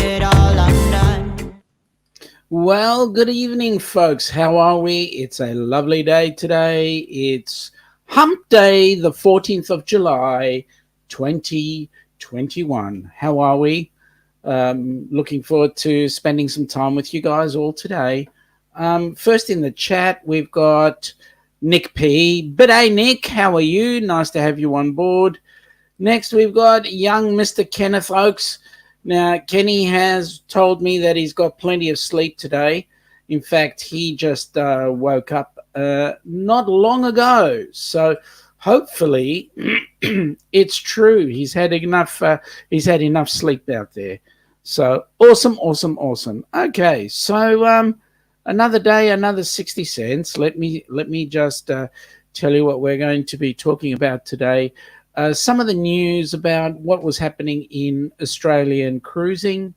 it all undone. Well, good evening, folks. How are we? It's a lovely day today. It's Hump Day, the 14th of July, 2021. How are we? Looking forward to spending some time with you guys all today. First in the chat, we've got Nick P. G'day, Nick. How are you? Nice to have you on board. Next, we've got young Mr. Kenneth Oakes. Now, Kenny has told me that he's got plenty of sleep today. In fact, he just woke up not long ago. So hopefully it's true. He's had enough sleep out there. So awesome. Okay, so another day, another 60 cents. Let me just tell you what we're going to be talking about today. Some of the news about what was happening in Australian cruising.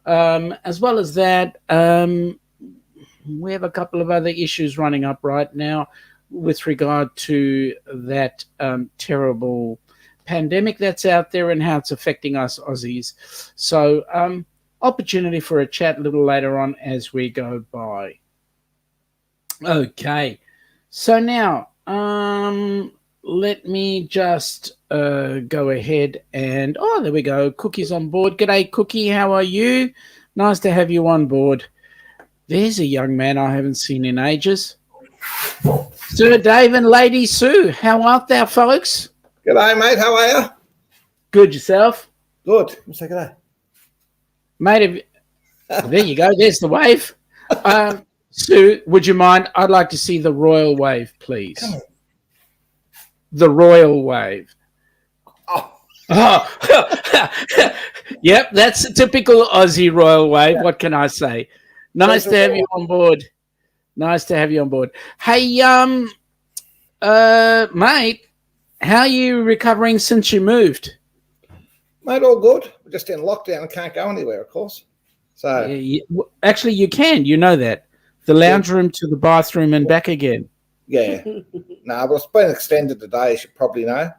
As well as that, we have a couple of other issues running up right now with regard to that terrible pandemic that's out there and how it's affecting us Aussies. So opportunity for a chat a little later on as we go by. Okay, so now let me just go ahead and there we go. Cookie's on board. G'day, Cookie. How are you? Nice to have you on board. There's a young man I haven't seen in ages. Sir Dave and Lady Sue, how art thou, folks? G'day, mate. How are you? Good, yourself? Good. Say g'day. Mate, there you go. There's the wave. Sue, would you mind? I'd like to see the royal wave, please. Come on. The royal wave. Yep, that's a typical Aussie royal wave. What can I say? Nice to have you on board. Nice to have you on board. Hey, mate, how are you recovering since you moved? Mate, all good. We're just in lockdown and can't go anywhere, of course. So actually, you can. You know that. The lounge room to the bathroom and back again. Yeah. No, but it's been extended today, as you probably know.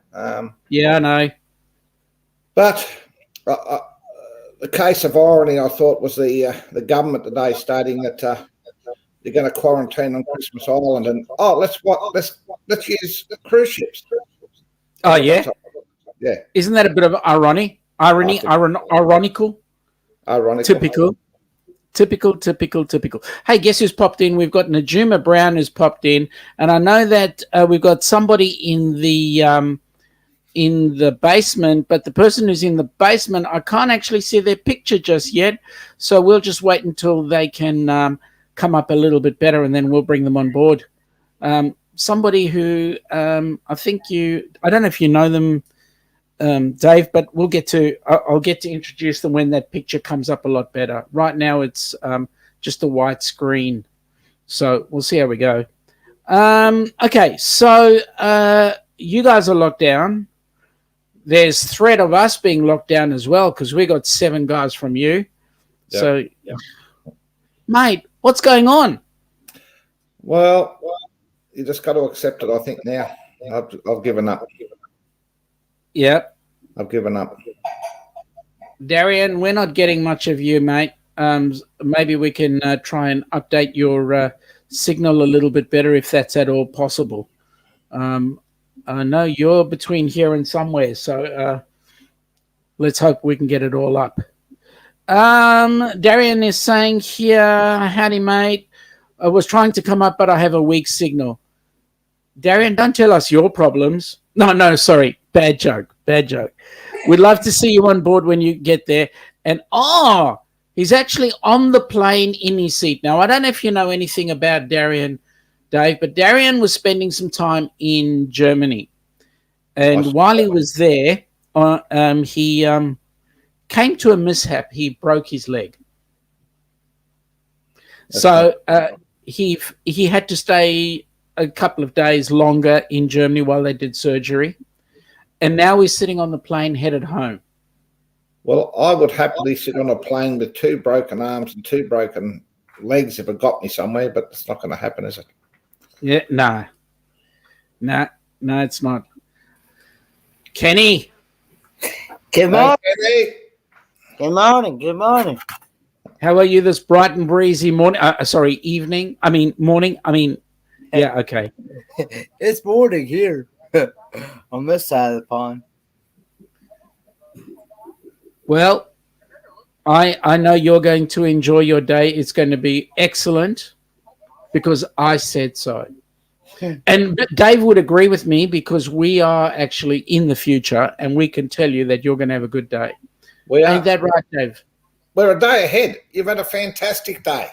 Yeah, I know. But the case of irony, I thought, was the government today stating that they're going to quarantine on Christmas Island, and let's use cruise ships. Oh yeah, yeah. Isn't that a bit of ironical? Typical. Hey, guess who's popped in? We've got Najuma Brown who's popped in, and I know that we've got somebody in the basement, but the person who's in the basement, I can't actually see their picture just yet, so we'll just wait until they can come up a little bit better, and then we'll bring them on board. Somebody who I don't know if you know them, Dave, but I'll get to introduce them when that picture comes up a lot better. Right now it's just a white screen, so we'll see how we go. Okay, so you guys are locked down. There's threat of us being locked down as well because we got 7 guys from you. Yep. So, mate, what's going on? Well, you just got to accept it, I think, now. I've given up. Yep. I've given up. Darian, we're not getting much of you, mate. Maybe we can try and update your signal a little bit better if that's at all possible. I know you're between here and somewhere, so let's hope we can get it all up. Darian is saying here, howdy, mate. I was trying to come up, but I have a weak signal. Darian, don't tell us your problems. No, sorry. Bad joke. We'd love to see you on board when you get there. And, he's actually on the plane in his seat. Now, I don't know if you know anything about Darian, Dave, but Darian was spending some time in Germany. And while he was there, he came to a mishap. He broke his leg. So he had to stay a couple of days longer in Germany while they did surgery. And now he's sitting on the plane headed home. Well, I would happily sit on a plane with 2 broken arms and 2 broken legs if it got me somewhere, but it's not going to happen, is it? Yeah, no, it's not. Kenny. Come on. Kenny. Good morning. Good morning. How are you this bright and breezy morning? Evening. I mean, morning. I mean, yeah, okay. It's morning here on this side of the pond. Well, I know you're going to enjoy your day. It's going to be excellent because I said so. And Dave would agree with me because we are actually in the future and we can tell you that you're going to have a good day. We are. Ain't that right, Dave? We're a day ahead. You've had a fantastic day.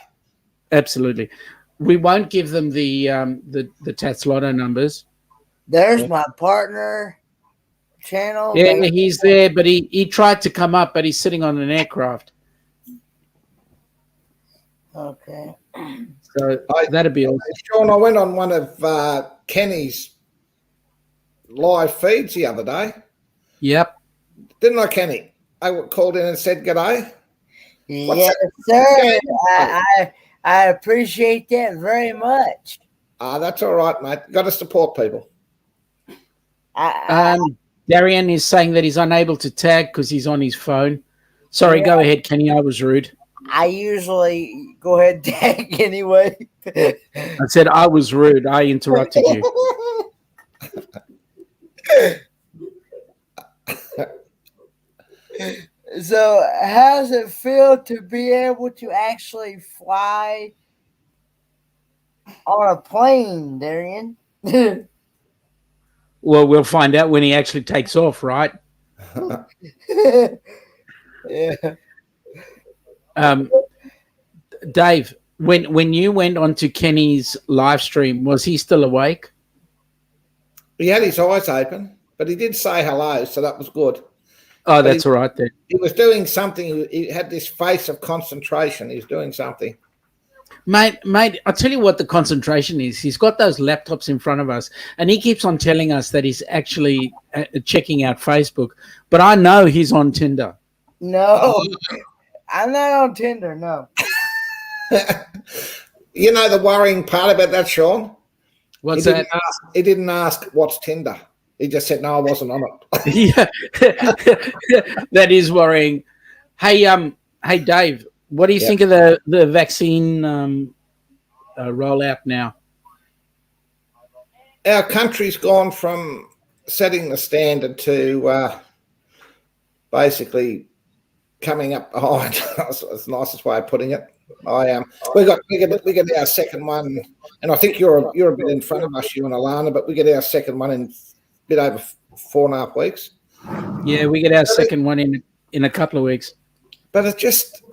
Absolutely. We won't give them the Tats Lotto numbers. There's my partner channel. Yeah, he's there, but he tried to come up, but he's sitting on an aircraft. Okay. So that'd be awesome. Sean, I went on one of Kenny's live feeds the other day. Yep. Didn't I, Kenny? I called in and said g'day. Yes, sir. I appreciate that very much. That's all right, mate. Got to support people. Darian is saying that he's unable to tag because he's on his phone. Sorry, go ahead, Kenny. I was rude. I usually go ahead and tag anyway. I said I was rude. I interrupted you. So, how does it feel to be able to actually fly on a plane, Darian? Well, we'll find out when he actually takes off, right? Yeah. Dave, when you went onto Kenny's live stream, was he still awake? He had his eyes open, but he did say hello, so that was good. Oh, that's all right then. He was doing something. He had this face of concentration. He was doing something. Mate, I'll tell you what the concentration is. He's got those laptops in front of us, and he keeps on telling us that he's actually checking out Facebook. But I know he's on Tinder. No, I'm not on Tinder, no. You know the worrying part about that, Sean? What's that? He didn't ask what's Tinder. He just said, no, I wasn't on it. Yeah, that is worrying. Hey, Dave, what do you think of the vaccine rollout now? Our country's gone from setting the standard to basically coming up behind. That's the nicest way of putting it. We get our second one, and I think you're a bit in front of us, you and Alana, but we get our second one in a bit over 4.5 weeks. Yeah, we get our second one in a couple of weeks. But it's just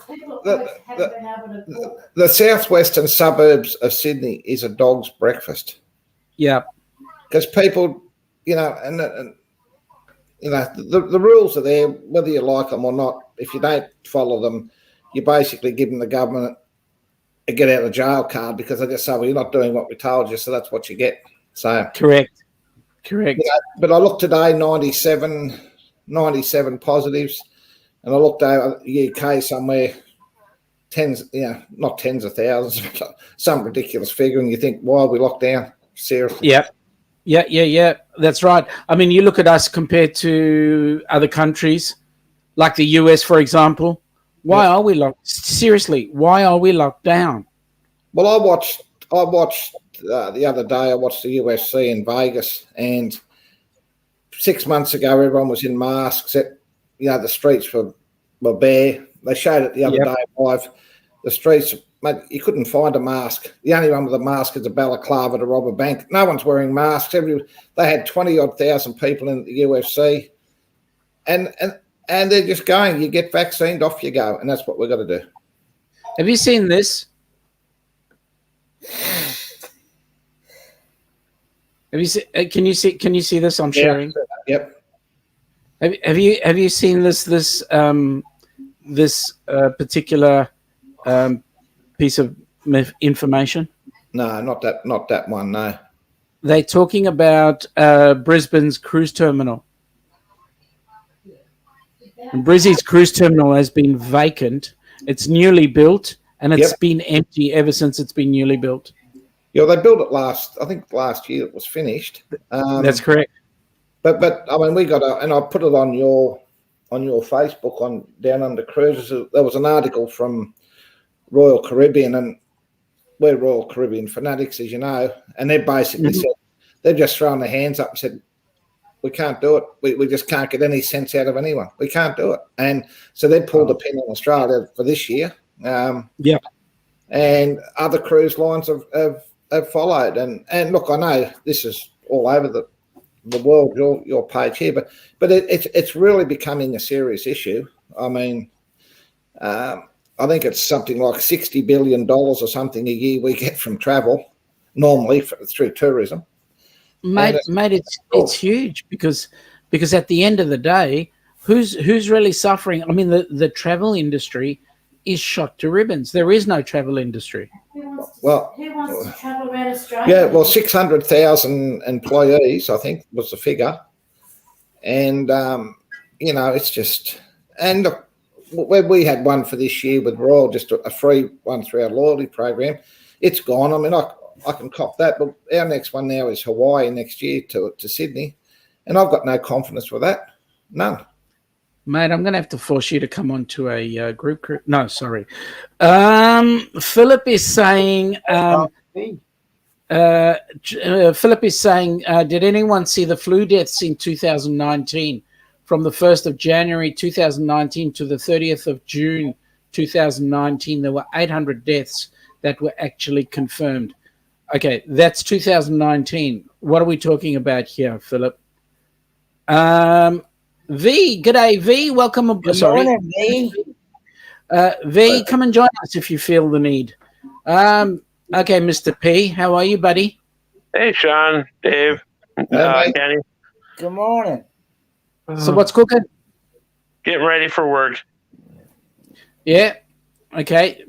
the southwestern suburbs of Sydney is a dog's breakfast. Yeah, because people, and the rules are there, whether you like them or not. If you don't follow them, you basically give them the government a get out of jail card because they just say, well, you're not doing what we told you, so that's what you get. So correct. But I looked today, 97 positives, and I looked over the UK somewhere, not tens of thousands, but some ridiculous figure, and you think, why are we locked down? Seriously. Yeah. That's right. I mean, you look at us compared to other countries, like the US, for example. Why are we locked? Seriously, why are we locked down? Well, I watched the other day. I watched the UFC in Vegas, and 6 months ago, everyone was in masks. The streets were bare. They showed it the other day live. The streets, mate, you couldn't find a mask. The only one with a mask is a balaclava to rob a bank. No one's wearing masks. They had 20-odd thousand people in the UFC, and they're just going. You get vaccinated, off you go, and that's what we've got to do. Have you seen this? Have you seen? Can you see this? I'm sharing. Yep. Have you seen this particular piece of information? No, not that one. No. They're talking about Brisbane's cruise terminal. And Brizzy's cruise terminal has been vacant. It's newly built, and it's been empty ever since it's been newly built. Yeah, they built it last year it was finished. That's correct. But I mean, we got and I put it on your on your Facebook on Down Under Cruises. There was an article from Royal Caribbean, and we're Royal Caribbean fanatics, as you know, and they basically said they've just thrown their hands up and said, we can't do it. We just can't get any sense out of anyone. We can't do it. And so they pulled the pin on Australia for this year. And other cruise lines have followed. And look, I know this is all over the world, your page here, but it's really becoming a serious issue. I mean, I think it's something like $60 billion or something a year we get from travel, normally through tourism. Mate, it's huge because at the end of the day, who's really suffering? I mean, the travel industry is shot to ribbons. There is no travel industry. Who wants to travel around Australia? Yeah, well, 600,000 employees, I think, was the figure. And, it's just... And look, we had one for this year with Royal, just a free one through our loyalty program. It's gone. I mean, I can cop that, but our next one now is Hawaii next year to Sydney, and I've got no confidence with that. None. Mate, I'm going to have to force you to come on to a group. No, sorry. Philip is saying... Philip is saying, did anyone see the flu deaths in 2019? From the 1st of January 2019 to the 30th of June 2019, there were 800 deaths that were actually confirmed. Okay, that's 2019. What are we talking about here, Philip? V, g'day, V. Welcome. Good morning, V. V, come and join us if you feel the need. Okay, Mr. P, how are you, buddy? Hey, Sean, Dave, Kenny. Good morning. So what's cooking? Getting ready for work. Yeah. Okay.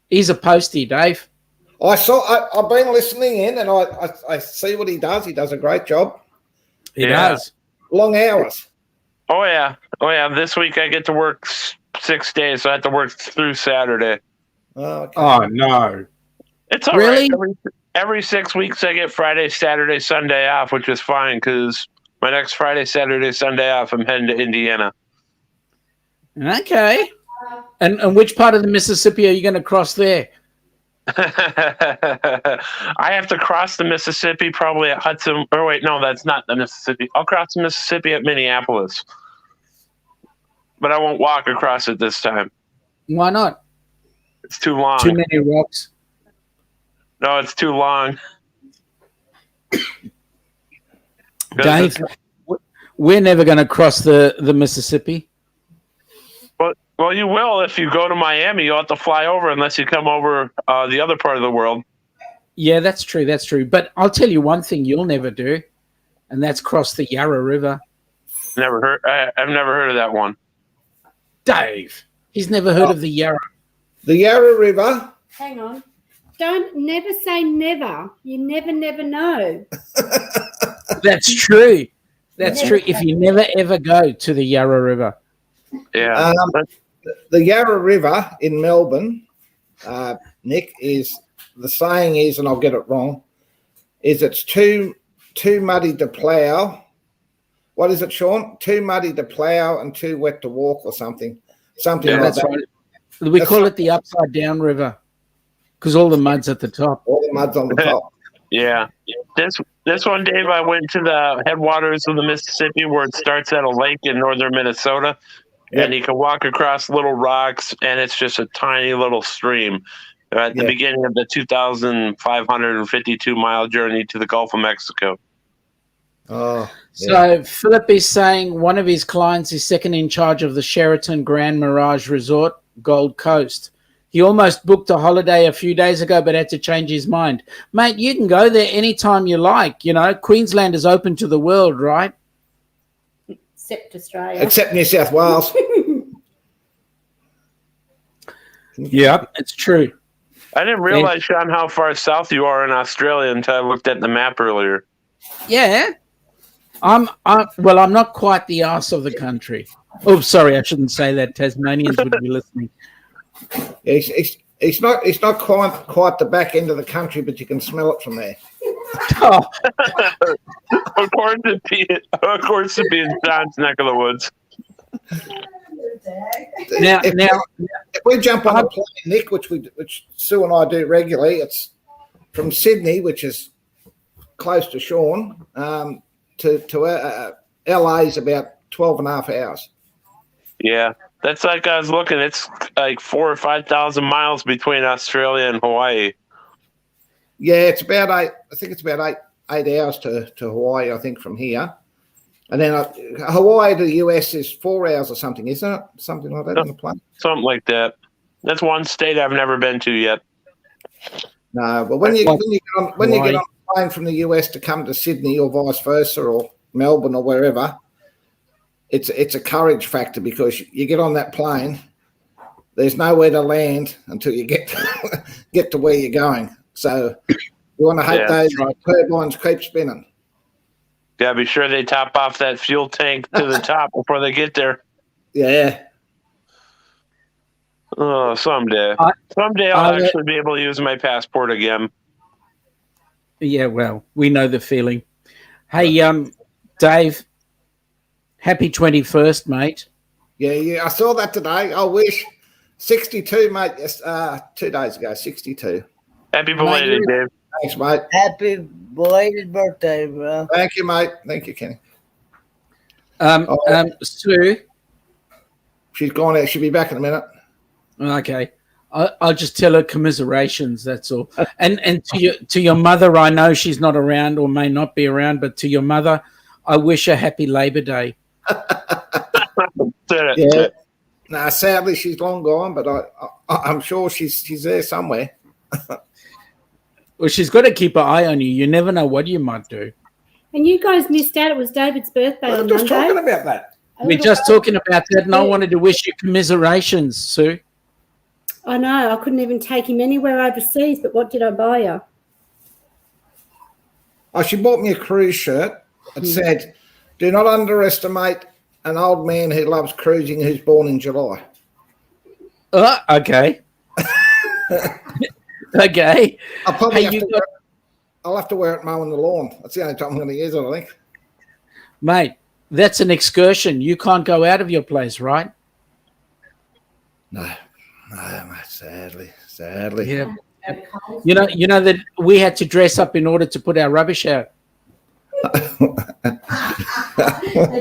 He's a postie, Dave. I've been listening in, and I see what he does. He does a great job. He does. Long hours. Oh yeah. This week I get to work 6 days, so I have to work through Saturday. Oh, okay. Oh no. It's all really? right. Every 6 weeks I get Friday, Saturday, Sunday off, which is fine because my next Friday, Saturday, Sunday off, I'm heading to Indiana. Okay. And which part of the Mississippi are you going to cross there? I have to cross the Mississippi probably at Hudson. Or wait, no, that's not the Mississippi. I'll cross the Mississippi at Minneapolis. But I won't walk across it this time. Why not? It's too long. Too many rocks. No, it's too long. Dave, we're never going to cross the Mississippi. Well, you will if you go to Miami. You'll have to fly over unless you come over the other part of the world. Yeah, that's true. That's true. But I'll tell you one thing you'll never do, and that's cross the Yarra River. I've never heard of that one. Dave, he's never heard of the Yarra. The Yarra River. Hang on. Don't never say never. You never know. That's true. That's true. If you never ever go to the Yarra River. Yeah. The Yarra River in Melbourne, Nick, is the saying is, and I'll get it wrong, is it's too muddy to plough. What is it, Sean? Too muddy to plough and too wet to walk, or something. Something like that's that. Right. We call it the upside down river because all the mud's at the top. All the mud's on the top. Yeah. This one, Dave, I went to the headwaters of the Mississippi where it starts at a lake in northern Minnesota. Yep. And you can walk across little rocks, and it's just a tiny little stream at the beginning of the 2,552-mile journey to the Gulf of Mexico. Oh, So Philip is saying one of his clients is second in charge of the Sheraton Grand Mirage Resort, Gold Coast. He almost booked a holiday a few days ago, but had to change his mind. Mate, you can go there anytime you like. You know, Queensland is open to the world, right? Except Australia. Except New South Wales. Yeah, it's true. I didn't realize, Sean, how far south you are in Australia until I looked at the map earlier. Yeah. I'm not quite the arse of the country. Oh, sorry, I shouldn't say that. Tasmanians would be listening. It's not quite the back end of the country, but you can smell it from there. Oh. Of course, it being John's neck of the woods. Now, if we jump on a plane, Nick, which Sue and I do regularly, it's from Sydney, which is close to Sean, to LA's about 12 and a half hours. Yeah, that's like I was looking. It's like 4,000 or 5,000 miles between Australia and Hawaii. Yeah, it's about eight. I think it's about eight hours to Hawaii. I think from here, and then Hawaii to the US is 4 hours or something, isn't it? Something like that on the plane. Something like that. That's one state I've never been to yet. No, but when you get on a plane from the US to come to Sydney or vice versa or Melbourne or wherever, it's a courage factor because you get on that plane, there's nowhere to land until you get to where you're going. So you want to hope those turbines keep spinning. Yeah, be sure they top off that fuel tank to the top before they get there. Yeah. Oh, someday I'll actually be able to use my passport again. Yeah, well, we know the feeling. Hey, Dave, happy 21st, mate. Yeah, I saw that today. I wish. 62, mate. Yes, 2 days ago, 62. Happy belated, Dave. Thanks, mate. Happy belated birthday, bro. Thank you, mate. Thank you, Kenny. Sue. She's gone out. She'll be back in a minute. Okay. I'll just tell her commiserations, that's all. And to your mother, I know she's not around or may not be around, but to your mother, I wish her happy Labor Day. Yeah. No, sadly, she's long gone, but I'm sure she's there somewhere. Well, she's got to keep an eye on you. You never know what you might do. And you guys missed out. It was David's birthday on We're just Monday. talking about that. We're just talking about that, and I wanted to wish you commiserations, Sue. I know. I couldn't even take him anywhere overseas, but what did I buy you? Oh, she bought me a cruise shirt. It said, "Do not underestimate an old man who loves cruising who's born in July." Okay. Okay. I'll probably I'll have to wear it mowing the lawn. That's the only time I'm going to use it, I think. Mate, that's an excursion. You can't go out of your place, right? No, mate, sadly. Yeah. You know that we had to dress up in order to put our rubbish out. I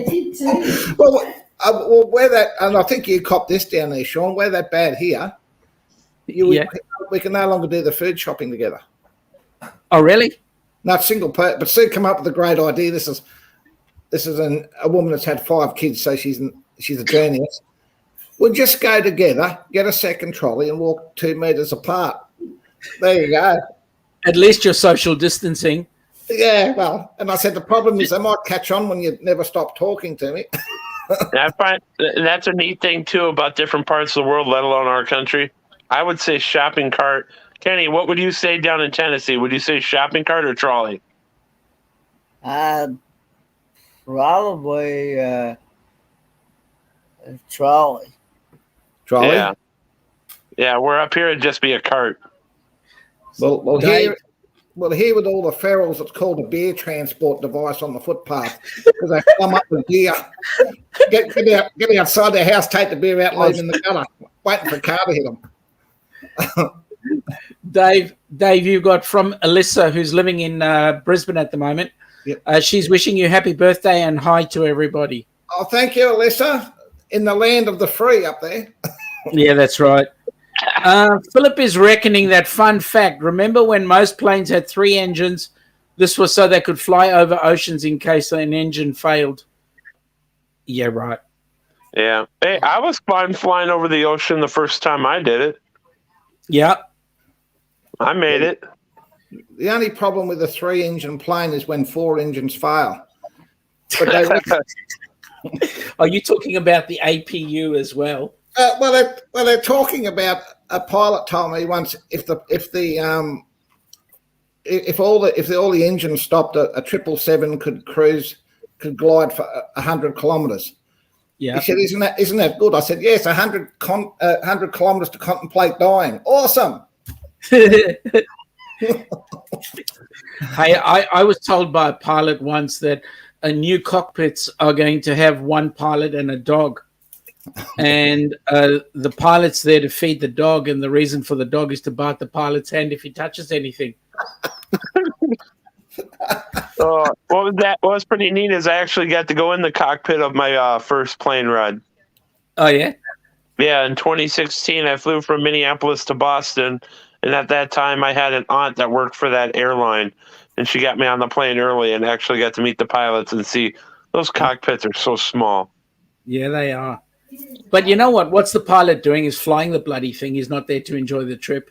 did too. Well, wear that, and I think you copped this down there, Sean. Wear that bad here. We can no longer do the food shopping together. Oh, really? Not single person, but Sue come up with a great idea. This is a woman that's had 5 kids, so she's a genius. We'll just go together, get a second trolley, and walk 2 meters apart. There you go. At least you're social distancing. Yeah, well, and I said the problem is they might catch on when you never stop talking to me. I find that's a neat thing too about different parts of the world, let alone our country. I would say shopping cart. Kenny, what would you say down in Tennessee? Would you say shopping cart or trolley? Probably trolley. Trolley? Yeah, we're up here, it'd just be a cart. Well, here with all the ferals, it's called a beer transport device on the footpath because they come up with beer. Get outside their house, take the beer out, leave them in the gutter, waiting for a car to hit them. Dave, you got from Alyssa, who's living in Brisbane at the moment. Yep. She's wishing you happy birthday and hi to everybody. Oh, thank you, Alyssa. In the land of the free up there. Yeah, that's right. Philip is reckoning that fun fact. Remember when most planes had 3 engines? This was so they could fly over oceans in case an engine failed. Yeah, right. Yeah. Hey, I was fine flying over the ocean the first time I did it. Yeah. I made it. The only problem with a 3-engine plane is when 4 engines fail. But Are you talking about the APU as well? They're talking about. A pilot told me once if all the engines stopped, a 777 could glide for 100 kilometres. Yeah. He said, "Isn't that good?" I said, "Yes, 100 kilometres to contemplate dying. Awesome." Hey, I was told by a pilot once that new cockpits are going to have 1 pilot and a dog. and the pilot's there to feed the dog, and the reason for the dog is to bite the pilot's hand if he touches anything. What was pretty neat is I actually got to go in the cockpit of my first plane ride. Oh, yeah? Yeah, in 2016, I flew from Minneapolis to Boston, and at that time, I had an aunt that worked for that airline, and she got me on the plane early and actually got to meet the pilots and see those cockpits are so small. Yeah, they are. But you know what? What's the pilot doing is flying the bloody thing. He's not there to enjoy the trip.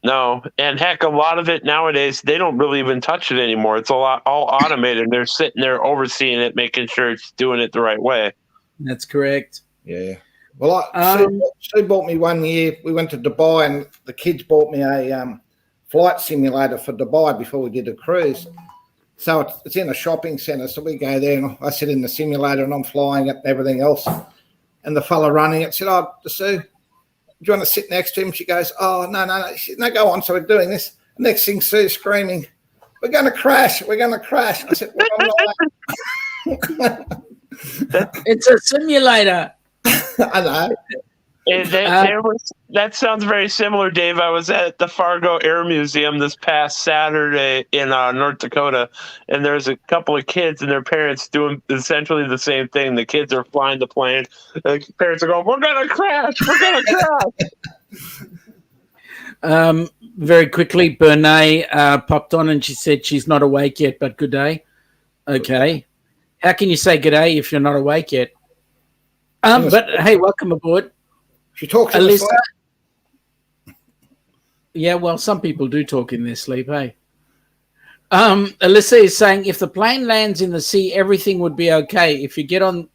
No, and heck, a lot of it nowadays, they don't really even touch it anymore. It's all automated. They're sitting there overseeing it, making sure it's doing it the right way. That's correct. Yeah. Well, Sue bought me one year. We went to Dubai, and the kids bought me a flight simulator for Dubai before we did a cruise. So it's in a shopping centre. So we go there, and I sit in the simulator, and I'm flying it and everything else. And the fella running it said, "Oh, Sue, do you want to sit next to him?" She goes, "Oh, no. She said, no, go on." So we're doing this. Next thing, Sue's screaming, "We're going to crash. We're going to crash." I said, It's a simulator. I know. That sounds very similar, Dave. I was at the Fargo Air Museum this past Saturday in North Dakota, and there's a couple of kids and their parents doing essentially the same thing. The kids are flying the plane. The parents are going, "We're going to crash. We're going to crash." Very quickly, Bernae popped on and she said she's not awake yet, but good day. Okay. How can you say good day if you're not awake yet? But hey, welcome aboard. She talks in Alyssa. the Yeah, well, some people do talk in their sleep, eh? Alyssa is saying if the plane lands in the sea, everything would be okay. If you get on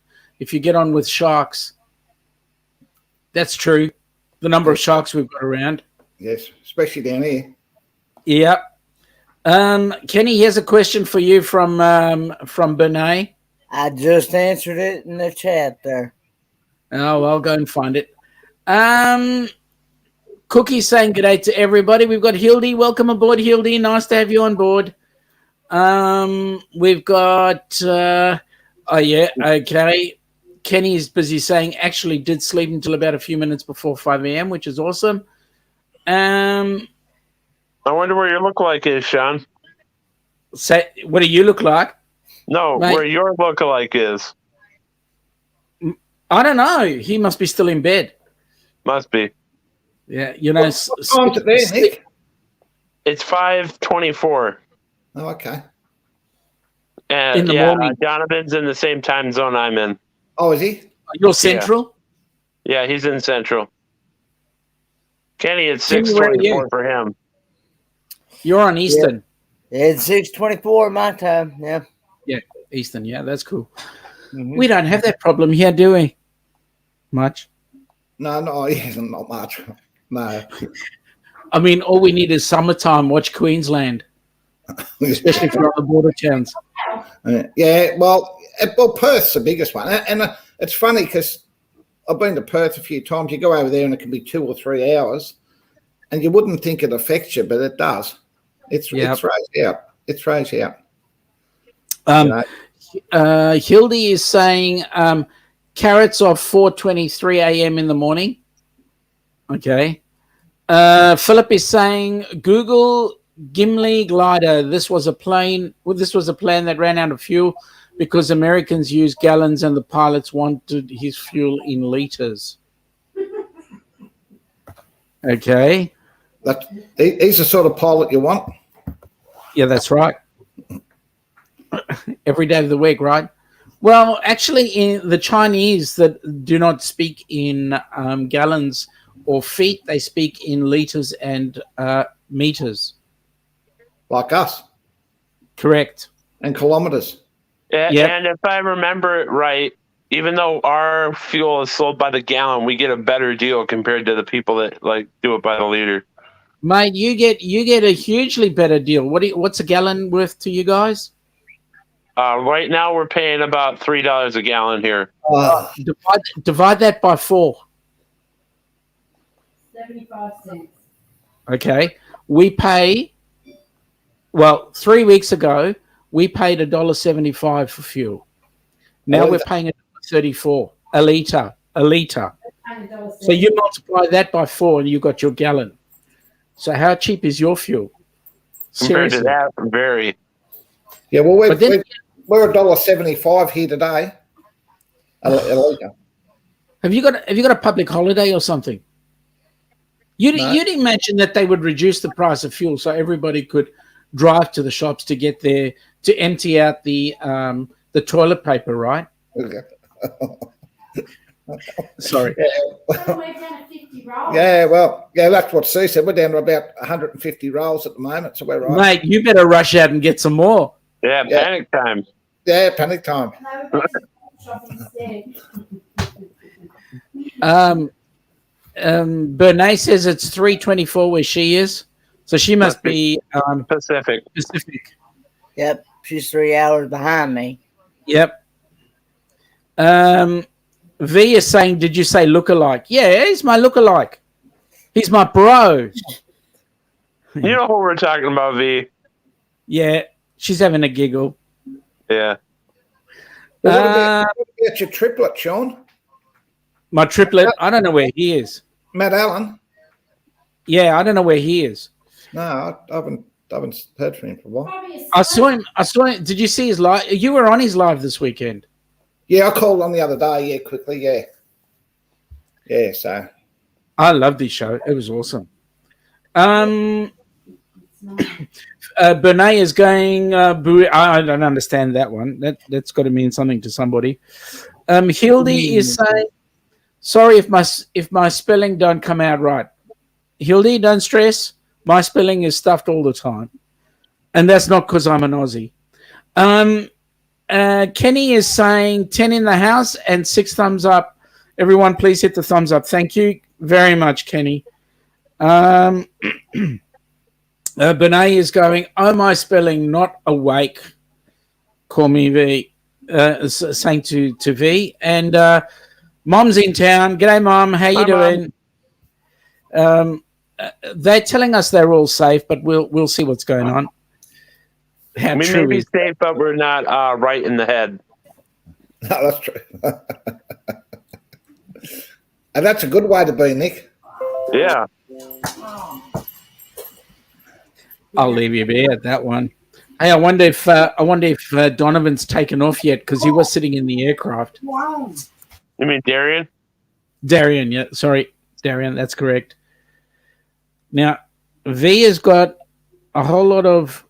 with sharks, that's true. The number of sharks we've got around. Yes, especially down here. Yeah. Kenny, here's a question for you from Bernae. I just answered it in the chat there. Oh, I'll go and find it. Cookie saying good day to everybody. We've got Hildy. Welcome aboard, Hildy. Nice to have you on board. We've got okay. Kenny's busy saying actually did sleep until about a few minutes before 5 a.m., which is awesome. I wonder where your lookalike is, Sean. Say, what do you look like? No, Mate, where your lookalike is. I don't know. He must be still in bed. Must be. Yeah, you know. What time's it there, Nick? It's 5:24. Oh, okay. And in the morning. Donovan's in the same time zone I'm in. Oh, is he? You're Central? Yeah, he's in Central. Kenny, it's Kenny, where are 6:24 you? for him. You're on Eastern. It's 6:24 my time. Yeah. Yeah, Eastern. Yeah, that's cool. Mhm. We don't have that problem here, do we? Much. No, he hasn't. Not much. No. I mean, all we need is summertime. Watch Queensland, especially for other border towns. Yeah, well, Perth's the biggest one. And it's funny because I've been to Perth a few times. You go over there and it can be 2 or 3 hours, and you wouldn't think it affects you, but it does. It throws you out. It throws you out. Hildy is saying carrots are 4:23 a.m. in the morning. Okay. Philip is saying Google Gimli glider. This was a plane that ran out of fuel because Americans used gallons and the pilots wanted his fuel in liters. Okay. He's the sort of pilot you want. Yeah, that's right. Every day of the week, right? Well, actually, in the Chinese that do not speak in gallons or feet, they speak in liters and meters. Like us. Correct. And kilometers. Yeah, Yep. and if I remember it right, even though our fuel is sold by the gallon, we get a better deal compared to the people that do it by the liter. Mate, you get a hugely better deal. What's a gallon worth to you guys? Right now, we're paying about $3 a gallon here. Divide that by 4. 75 cents. Okay. We pay, 3 weeks ago, we paid $1.75 for fuel. Now we're paying $1.34 a litre. a litre. So you multiply that by 4 and you got your gallon. So how cheap is your fuel? Compared to Seriously. that, very. Yeah, well, But then- we're $1.75 here today. A litre. Have you got a public holiday or something? You'd imagine that they would reduce the price of fuel so everybody could drive to the shops to get there to empty out the toilet paper, right? Sorry. Yeah, well, yeah, that's what Sue said. We're down to about 150 rolls at the moment, so we're right. Mate, you better rush out and get some more. Yeah, panic time. Yeah, panic time. Bernays says it's 3:24 where she is, so she must be Pacific. Pacific. Yep, she's 3 hours behind me. Yep. V is saying, did you say lookalike? Yeah, he's my lookalike. He's my bro. You know who we're talking about, V? Yeah, she's having a giggle. Yeah. What about your triplet, Sean? My triplet, I don't know where he is. Matt Allen? Yeah, I don't know where he is. No, I haven't heard from him for a while. I saw him. Did you see his live? You were on his live this weekend. Yeah, I called on the other day. Yeah, quickly. Yeah. Yeah, so. I loved his show. It was awesome. Bernays is going. I don't understand that one. That's got to mean something to somebody. Hildy is saying, "Sorry if my spelling don't come out right." Hildy, don't stress. My spelling is stuffed all the time, and that's not because I'm an Aussie. Kenny is saying 10 in the house and 6 thumbs up. Everyone, please hit the thumbs up. Thank you very much, Kenny. Benay is going, oh, my spelling, not awake. Call me V, saying to V. And Mom's in town. G'day, Mom. How you doing? They're telling us they're all safe, but we'll see what's going on. How we may be safe, but we're not right in the head. No, that's true. And that's a good way to be, Nick. Yeah. I'll leave you be at that one. Hey, I wonder if Donovan's taken off yet because he was sitting in the aircraft. You mean Darian? Darian, yeah. Sorry, Darian. That's correct. Now, V has got a whole lot of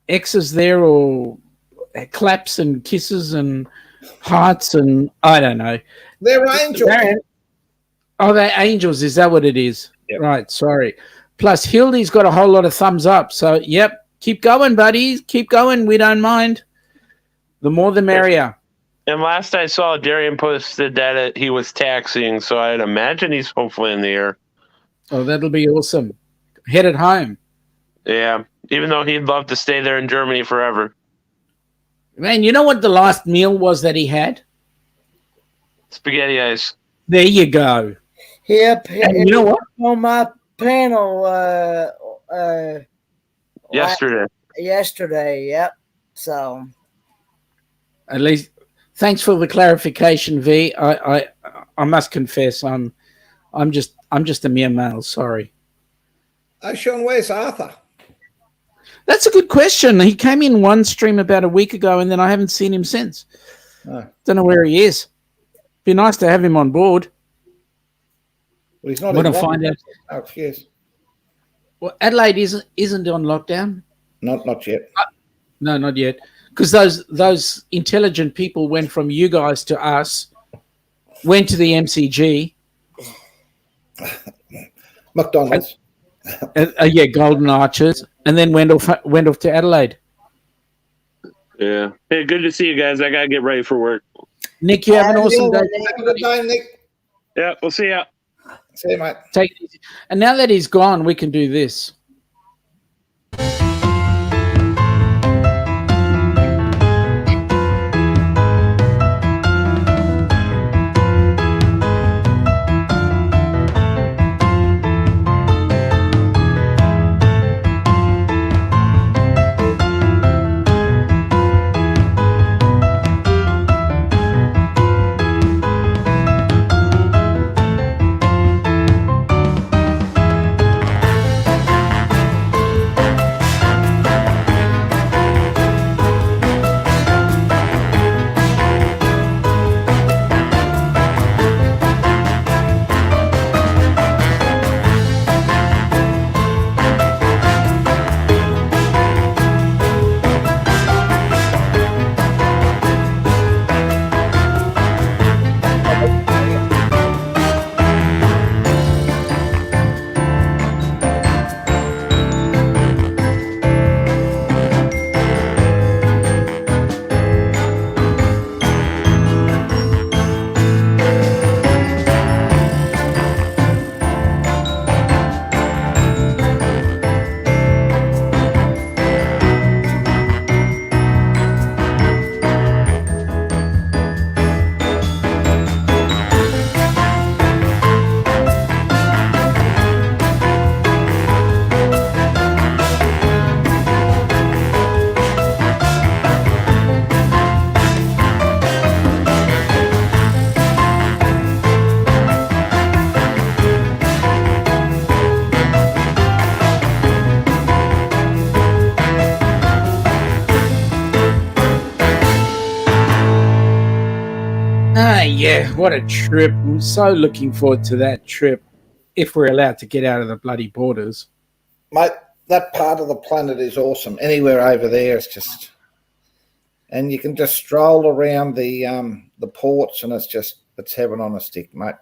X's there, or claps and kisses and hearts, and I don't know. They're angels. Oh, they're angels. Is that what it is? Yep. Right. Sorry. Plus, Hildy's got a whole lot of thumbs up. So, yep. Keep going, buddies. Keep going. We don't mind. The more, the merrier. And last I saw, Darian posted that he was taxiing, so I'd imagine he's hopefully in the air. Oh, that'll be awesome. Headed home. Yeah. Even though he'd love to stay there in Germany forever. Man, you know what the last meal was that he had? Spaghetti ice. There you go. Yep. And you know what? On my panel yesterday, yep. So at least thanks for the clarification, V. I must confess I'm just a mere male, sorry. Oh, Sean, where's Arthur? That's a good question. He came in one stream about a week ago and then I haven't seen him since. Oh. Don't know where he is. Be nice to have him on board. Well, he's not. I'm going to find out. Oh, yes. Well, Adelaide isn't on lockdown. Not yet. No, not yet. Because those intelligent people went from you guys to us, went to the MCG. McDonald's. Yeah, Golden Arches, and then went off to Adelaide. Yeah. Hey, good to see you guys. I got to get ready for work. Nick, you have an awesome day. Have a good day, Nick. Yeah, we'll see ya. See you, mate. Take it easy. And now that he's gone, we can do this. Yeah, what a trip. I'm so looking forward to that trip if we're allowed to get out of the bloody borders. Mate, that part of the planet is awesome. Anywhere over there is just, and you can just stroll around the ports, and it's heaven on a stick, mate.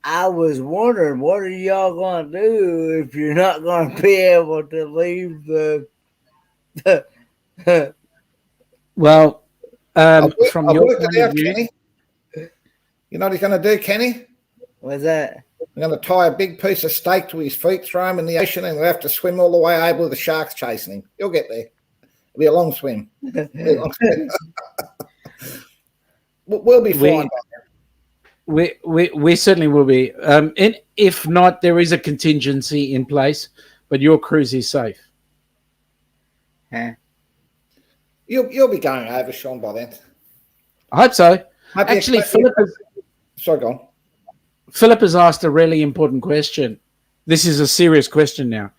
I was wondering, what are y'all going to do if you're not going to be able to leave the Well, I'll from your work point it of out, view, Kenny. You know what he's going to do, Kenny? What's that? I'm going to tie a big piece of steak to his feet, throw him in the ocean, and we'll have to swim all the way over with the sharks chasing him. He'll get there. It'll be a long swim. We'll be fine. We certainly will be. And if not, there is a contingency in place, but your cruise is safe. Huh? You'll be going over, Sean, by then. I hope so. Actually, Sorry, go on. Philip has asked a really important question. This is a serious question now.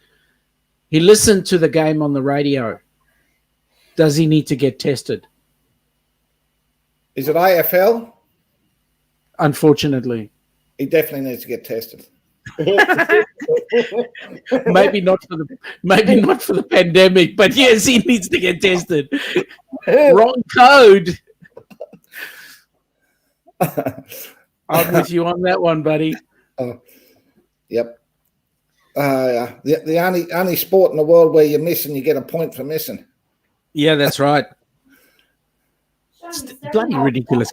He listened to the game on the radio. Does he need to get tested? Is it AFL? Unfortunately. He definitely needs to get tested. maybe not for the pandemic, but yes, he needs to get tested. Wrong code. I'm with you on that one, buddy. Yep. The only sport in the world where you miss and you get a point for missing. Yeah, that's right. It's bloody ridiculous.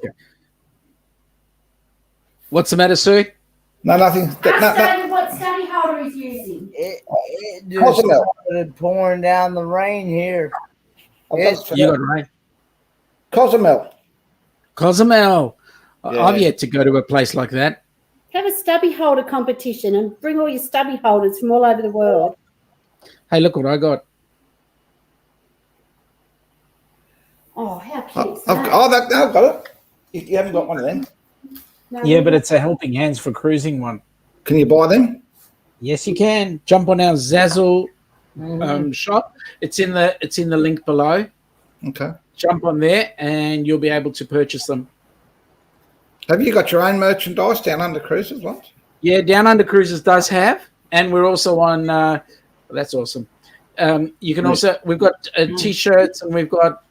What's the matter, Sue? No, nothing. What study holder is using? It just started pouring down the rain here. You got rain. Cozumel. Yeah. I've yet to go to a place like that. Have a stubby holder competition and bring all your stubby holders from all over the world. Hey, look what I got. Oh, how cute is I've that? got it. You haven't got one of them. No, Yeah, but it's a Helping Hands for Cruising one. Can you buy them? Yes, you can. Jump on our Zazzle shop. It's in the link below. Okay. Jump on there and you'll be able to purchase them. Have you got your own merchandise down under Cruises once? Yeah, Down Under Cruises does have, and we're also on. That's awesome. You can also. We've got t-shirts, and we've got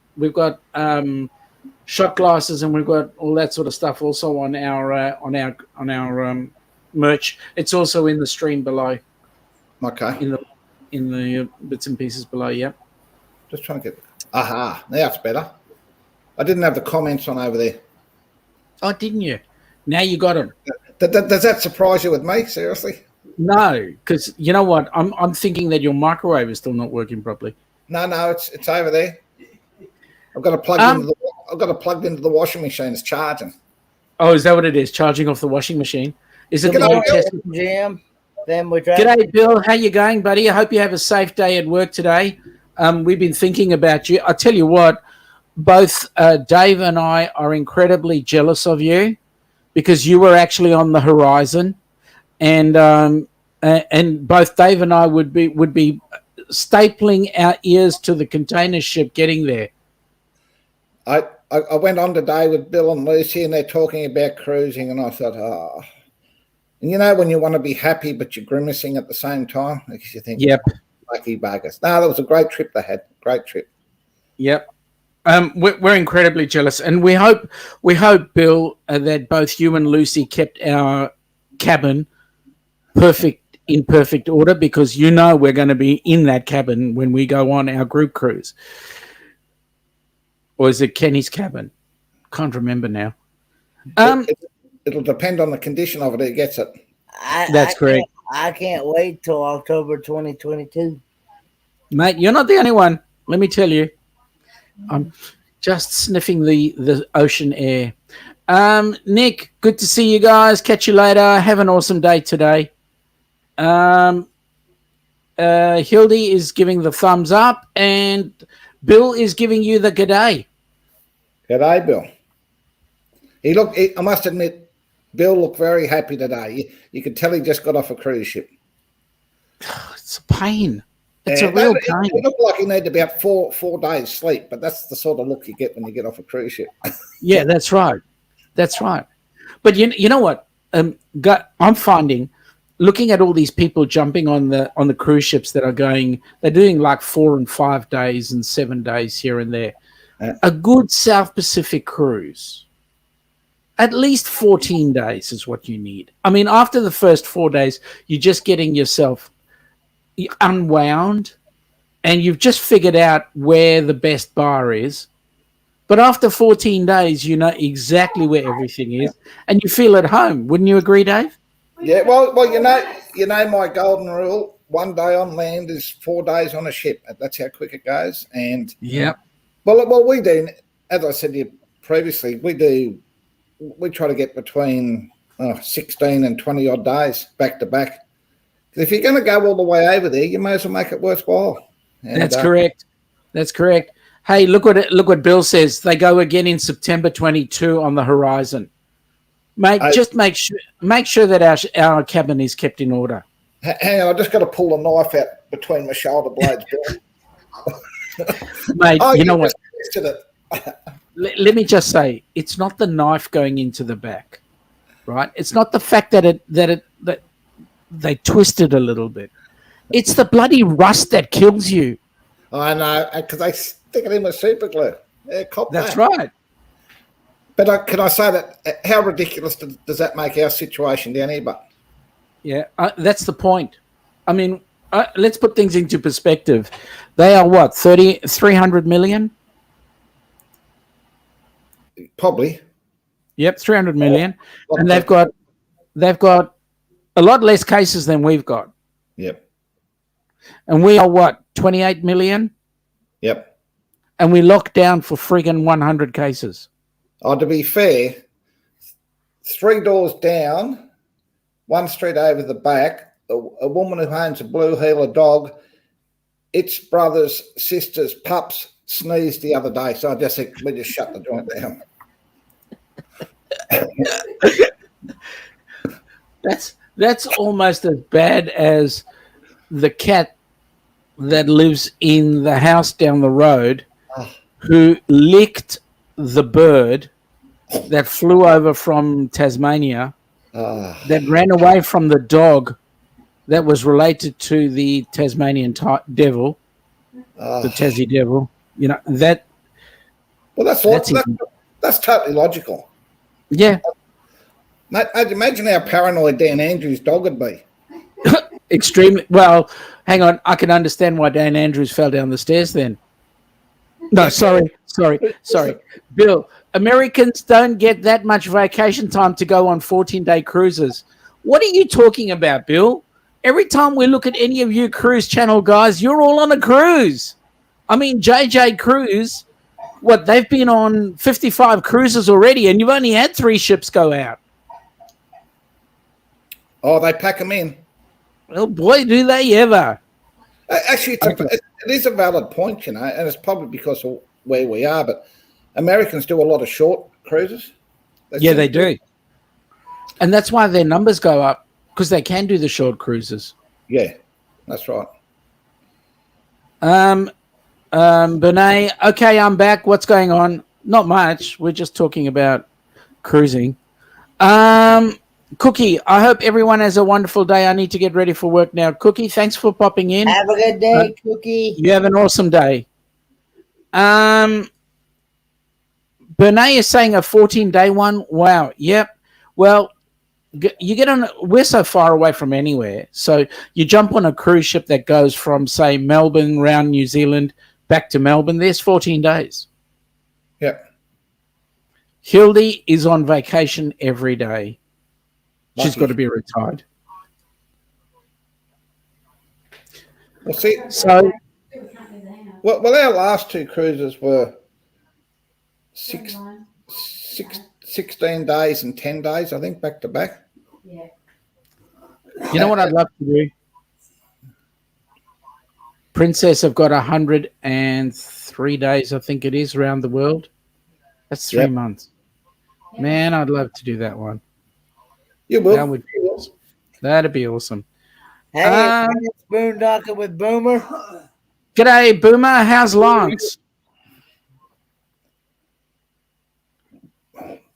shot glasses, and we've got all that sort of stuff also on our merch. It's also in the stream below. Okay. In the bits and pieces below. Yeah. Just trying to get. Aha! Now it's better. I didn't have the comments on over there. Oh, didn't you? Now you got them. Does that surprise you with me? Seriously? No, because you know what? I'm thinking that your microwave is still not working properly. No, it's over there. I've got to plug into the washing machine. It's charging. Oh, is that what it is? Charging off the washing machine? Is it the new test? Jim? Then we G'day, Bill. How you going, buddy? I hope you have a safe day at work today. We've been thinking about you. I tell you what, both Dave and I are incredibly jealous of you because you were actually on the horizon, and both Dave and I would be stapling our ears to the container ship getting there. I went on today with Bill and Lucy, and they're talking about cruising, and I thought, oh. And you know when you want to be happy, but you're grimacing at the same time? Because you think, yep, lucky buggers. No, that was a great trip they had. Great trip. Yep. We're incredibly jealous, and we hope, Bill, that both you and Lucy kept our cabin in perfect order, because you know we're going to be in that cabin when we go on our group cruise. Or is it Kenny's cabin? Can't remember now. It'll depend on the condition of it. It gets it. That's correct. I can't wait till October 2022. Mate, you're not the only one. Let me tell you. I'm just sniffing the ocean air. Nick, good to see you guys. Catch you later. Have an awesome day today. Hildy is giving the thumbs up, and Bill is giving you the g'day. G'day, Bill. I must admit, Bill looked very happy today. You could tell he just got off a cruise ship. It's a pain. It's a real pain. It looked like he needed about four days sleep, but that's the sort of look you get when you get off a cruise ship. Yeah, that's right. That's right. But you know what? I'm finding, looking at all these people jumping on the cruise ships that are going, they're doing like 4 and 5 days and 7 days here and there. A good South Pacific cruise, at least 14 days is what you need. I mean, after the first 4 days, you're just getting yourself unwound and you've just figured out where the best bar is. But after 14 days, you know exactly where everything is and you feel at home. Wouldn't you agree, Dave? Yeah, well, you know my golden rule: 1 day on land is 4 days on a ship. That's how quick it goes. And well, we do. As I said to you previously, we try to get between 16 and 20 odd days back to back. If you're going to go all the way over there, you may as well make it worthwhile. And, That's correct. That's correct. Hey, look what Bill says. They go again in September 22 on the horizon. Mate, just make sure that our cabin is kept in order. Hang on, I just got to pull the knife out between my shoulder blades, Bill. Mate, you know what? Let me just say, it's not the knife going into the back, right? It's not the fact that they twisted a little bit. It's the bloody rust that kills you. I know, because they stick it in with super glue. Yeah, That's right. But can I say that? How ridiculous does that make our situation down here? But yeah, that's the point. I mean, let's put things into perspective. They are what, 300 million? Probably. Yep, 300 million, and they've got a lot less cases than we've got. Yep. And we are what, 28 million? Yep. And we locked down for friggin' 100 cases. Oh, to be fair, 3 doors down, 1 street over the back, a woman who owns a blue heeler dog, its brothers, sisters, pups sneezed the other day. So I just think we just shut the joint down. That's almost as bad as the cat that lives in the house down the road who licked the bird that flew over from Tasmania that ran away from the dog that was related to the Tasmanian devil, the Tassie devil. You know that. Well, that's totally logical. Yeah. Mate, imagine how paranoid Dan Andrews' dog would be. Extremely. Well, hang on. I can understand why Dan Andrews fell down the stairs then. No, sorry. Bill, Americans don't get that much vacation time to go on 14-day cruises. What are you talking about, Bill? Every time we look at any of you cruise channel guys, you're all on a cruise. I mean, JJ Cruise, they've been on 55 cruises already, and you've only had 3 ships go out. Oh, they pack them in. Well, boy, do they ever. Actually, it is a valid point, you know, and it's probably because of where we are, but Americans do a lot of short cruises. They do. And that's why their numbers go up, because they can do the short cruises. Yeah, that's right. Benay, okay, I'm back. What's going on? Not much. We're just talking about cruising. Cookie, I hope everyone has a wonderful day. I need to get ready for work now. Cookie, thanks for popping in. Have a good day, Cookie. You have an awesome day. Bernay is saying a 14-day one. Wow. Yep. Well, you get on. We're so far away from anywhere. So you jump on a cruise ship that goes from, say, Melbourne around New Zealand back to Melbourne. There's 14 days. Yep. Hildy is on vacation every day. She's got to be retired. Well, see, so well, our last 2 cruises were 16 days and 10 days, I think, back to back. Yeah. You know what I'd love to do? Princess have got 103 days, I think it is, around the world. That's 3 months. Man, I'd love to do that one. You will. That would be awesome. That'd be awesome. Hey, it's Boondocking with Boomer. G'day, Boomer. How's Lance?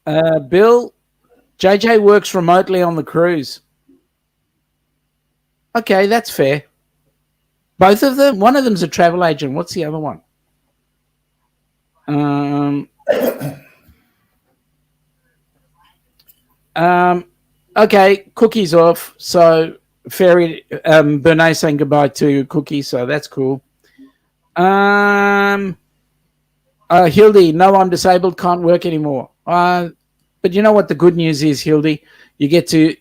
Bill, JJ works remotely on the cruise. Okay, that's fair. Both of them? One of them's a travel agent. What's the other one? Okay, Cookie's off. So Fairy Bernays saying goodbye to Cookie, so that's cool. Hildy, no, I'm disabled, can't work anymore. But you know what the good news is, Hildy? You get to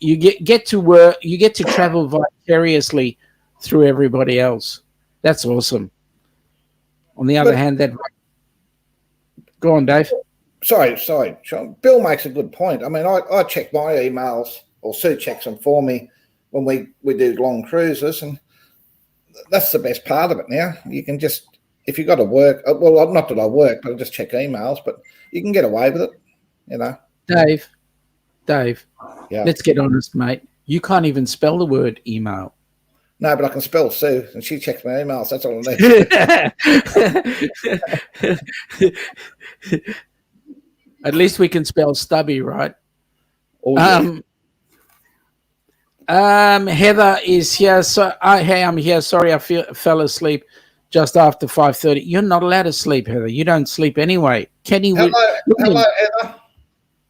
work, you get to travel vicariously through everybody else. That's awesome. On the other hand, that go on, Dave. Sorry, Sean. Bill makes a good point. I mean, I check my emails, or Sue checks them for me when we do long cruises, and that's the best part of it now. You can just, if you got to work, well, not that I work, but I just check emails, but you can get away with it, you know. Dave, yeah. Let's get honest, mate. You can't even spell the word email. No, but I can spell Sue, and she checks my emails. That's all I need. At least we can spell stubby, right? Oh, yeah. Heather is here. So, hey, I'm here. Sorry, I fell asleep just after 5:30. You're not allowed to sleep, Heather. You don't sleep anyway. Kenny, hello, Heather.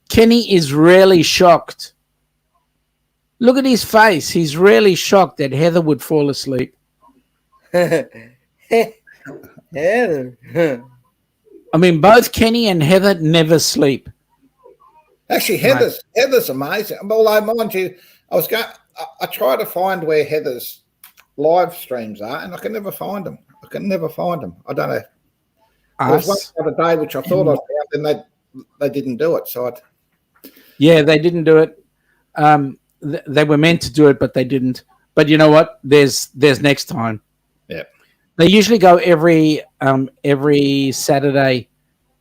Kenny is really shocked. Look at his face. He's really shocked that Heather would fall asleep. Heather. I mean, both Kenny and Heather never sleep. Actually, Heather's amazing. Although, mind you, I try to find where Heather's live streams are, and I can never find them. I don't know. There was one other day which I thought I found, and they didn't do it. So yeah, they didn't do it. They were meant to do it, but they didn't. But you know what? There's next time. Yeah. They usually go every Saturday,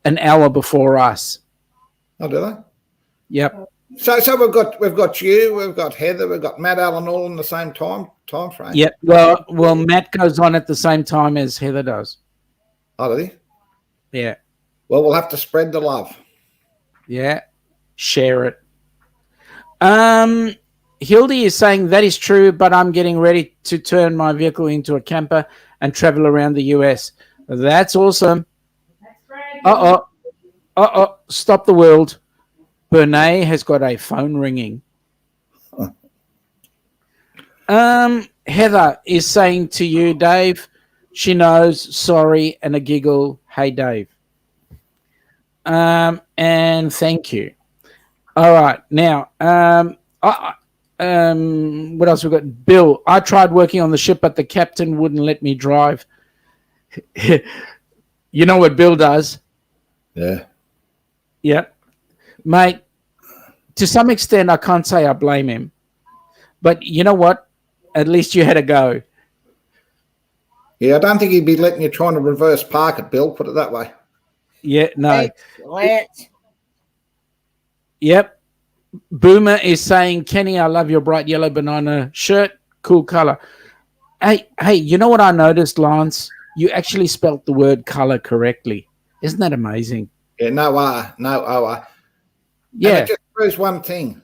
an hour before us. Oh, do they? Yep. So we've got you, we've got Heather, we've got Matt Allen all in the same time frame. Yep. Well, Matt goes on at the same time as Heather does. Oh, did he? Yeah. Well, we'll have to spread the love. Yeah. Share it. Hildy is saying that is true, but I'm getting ready to turn my vehicle into a camper and travel around the US. That's awesome. That's great. Uh-oh. Stop the world. Bernays has got a phone ringing. Heather is saying to you, Dave, she knows, sorry, and a giggle, hey, Dave. And thank you. All right. Now, what else we got? Bill, I tried working on the ship, but the captain wouldn't let me drive. You know what Bill does? Yeah. Yeah. Mate, to some extent, I can't say I blame him. But you know what? At least you had a go. Yeah, I don't think he'd be letting you trying to reverse park it, Bill. Put it that way. Yeah, no. Lance. Yep. Boomer is saying, Kenny, I love your bright yellow banana shirt. Cool color. Hey, you know what I noticed, Lance? You actually spelt the word color correctly. Isn't that amazing? Yeah, no O-R. Yeah. And it just proves one thing.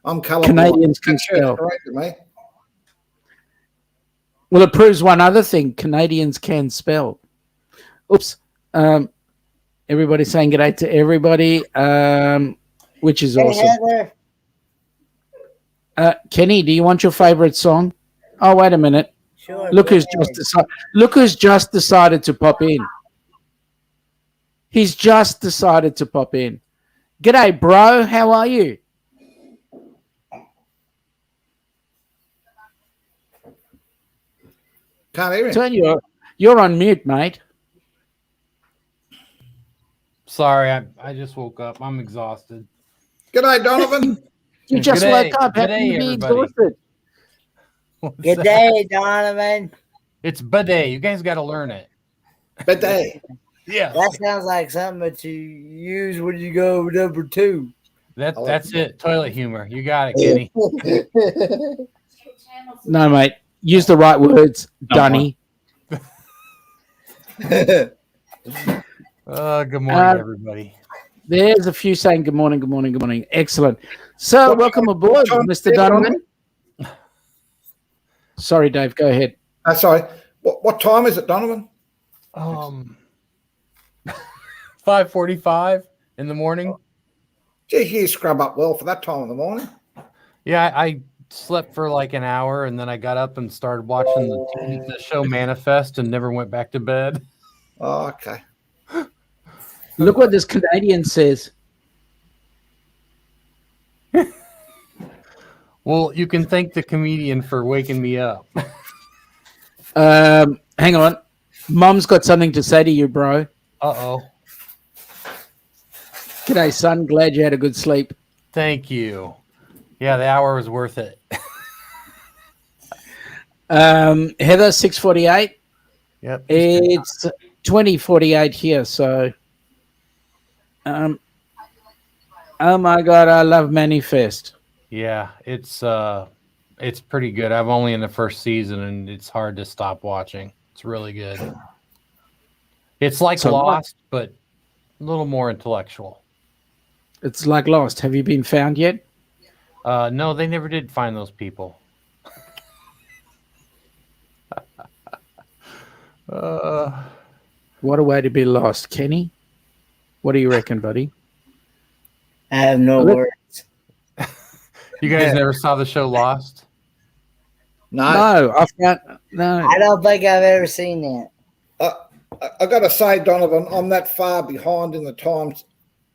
I'm colorblind. Canadians can spell. Corrected me. Well, it proves one other thing. Canadians can spell. Oops. Everybody's saying g'day to everybody, which is awesome. Kenny, do you want your favorite song? Oh, wait a minute. Sure. Look who's just decided to pop in. He's just decided to pop in. G'day, bro. How are you? Can't hear him. You're on mute, mate. Sorry, I just woke up. I'm exhausted. G'day, Donovan. You just woke up. How can you be exhausted? Good day, Donovan. It's bidet. You guys got to learn it. Bidet. Yeah. That sounds like something that you use when you go number 2. That's it. Toilet humor. You got it, Kenny. No, mate. Use the right words, Dunny. Good morning, everybody. There's a few saying good morning. Excellent. So, What welcome time- aboard, what time Mr. is it, Donovan. Sorry, Dave, go ahead. Sorry. What time is it, Donovan? 5:45 in the morning. Geez, you scrub up well for that time in the morning. Yeah, I slept for like an hour and then I got up and started watching the show Manifest and never went back to bed. Oh, okay. Look what this Canadian says. Well, you can thank the comedian for waking me up. Hang on. Mom's got something to say to you, bro. Uh-oh. G'day, son. Glad you had a good sleep. Thank you. Yeah, the hour was worth it. Heather, 6:48. Yep. It's 20:48 here, so oh my god, I love Manifest. Yeah, it's pretty good. I'm only in the first season and it's hard to stop watching. It's really good. It's like So Lost, but a little more intellectual. It's like Lost. Have you been found yet? No, they never did find those people. What a way to be lost, Kenny. What do you reckon, buddy? I have no Look- words. You guys never saw the show Lost? No, No, I've got no. I don't think I've ever seen that. I got to say, Donovan, I'm that far behind in the times.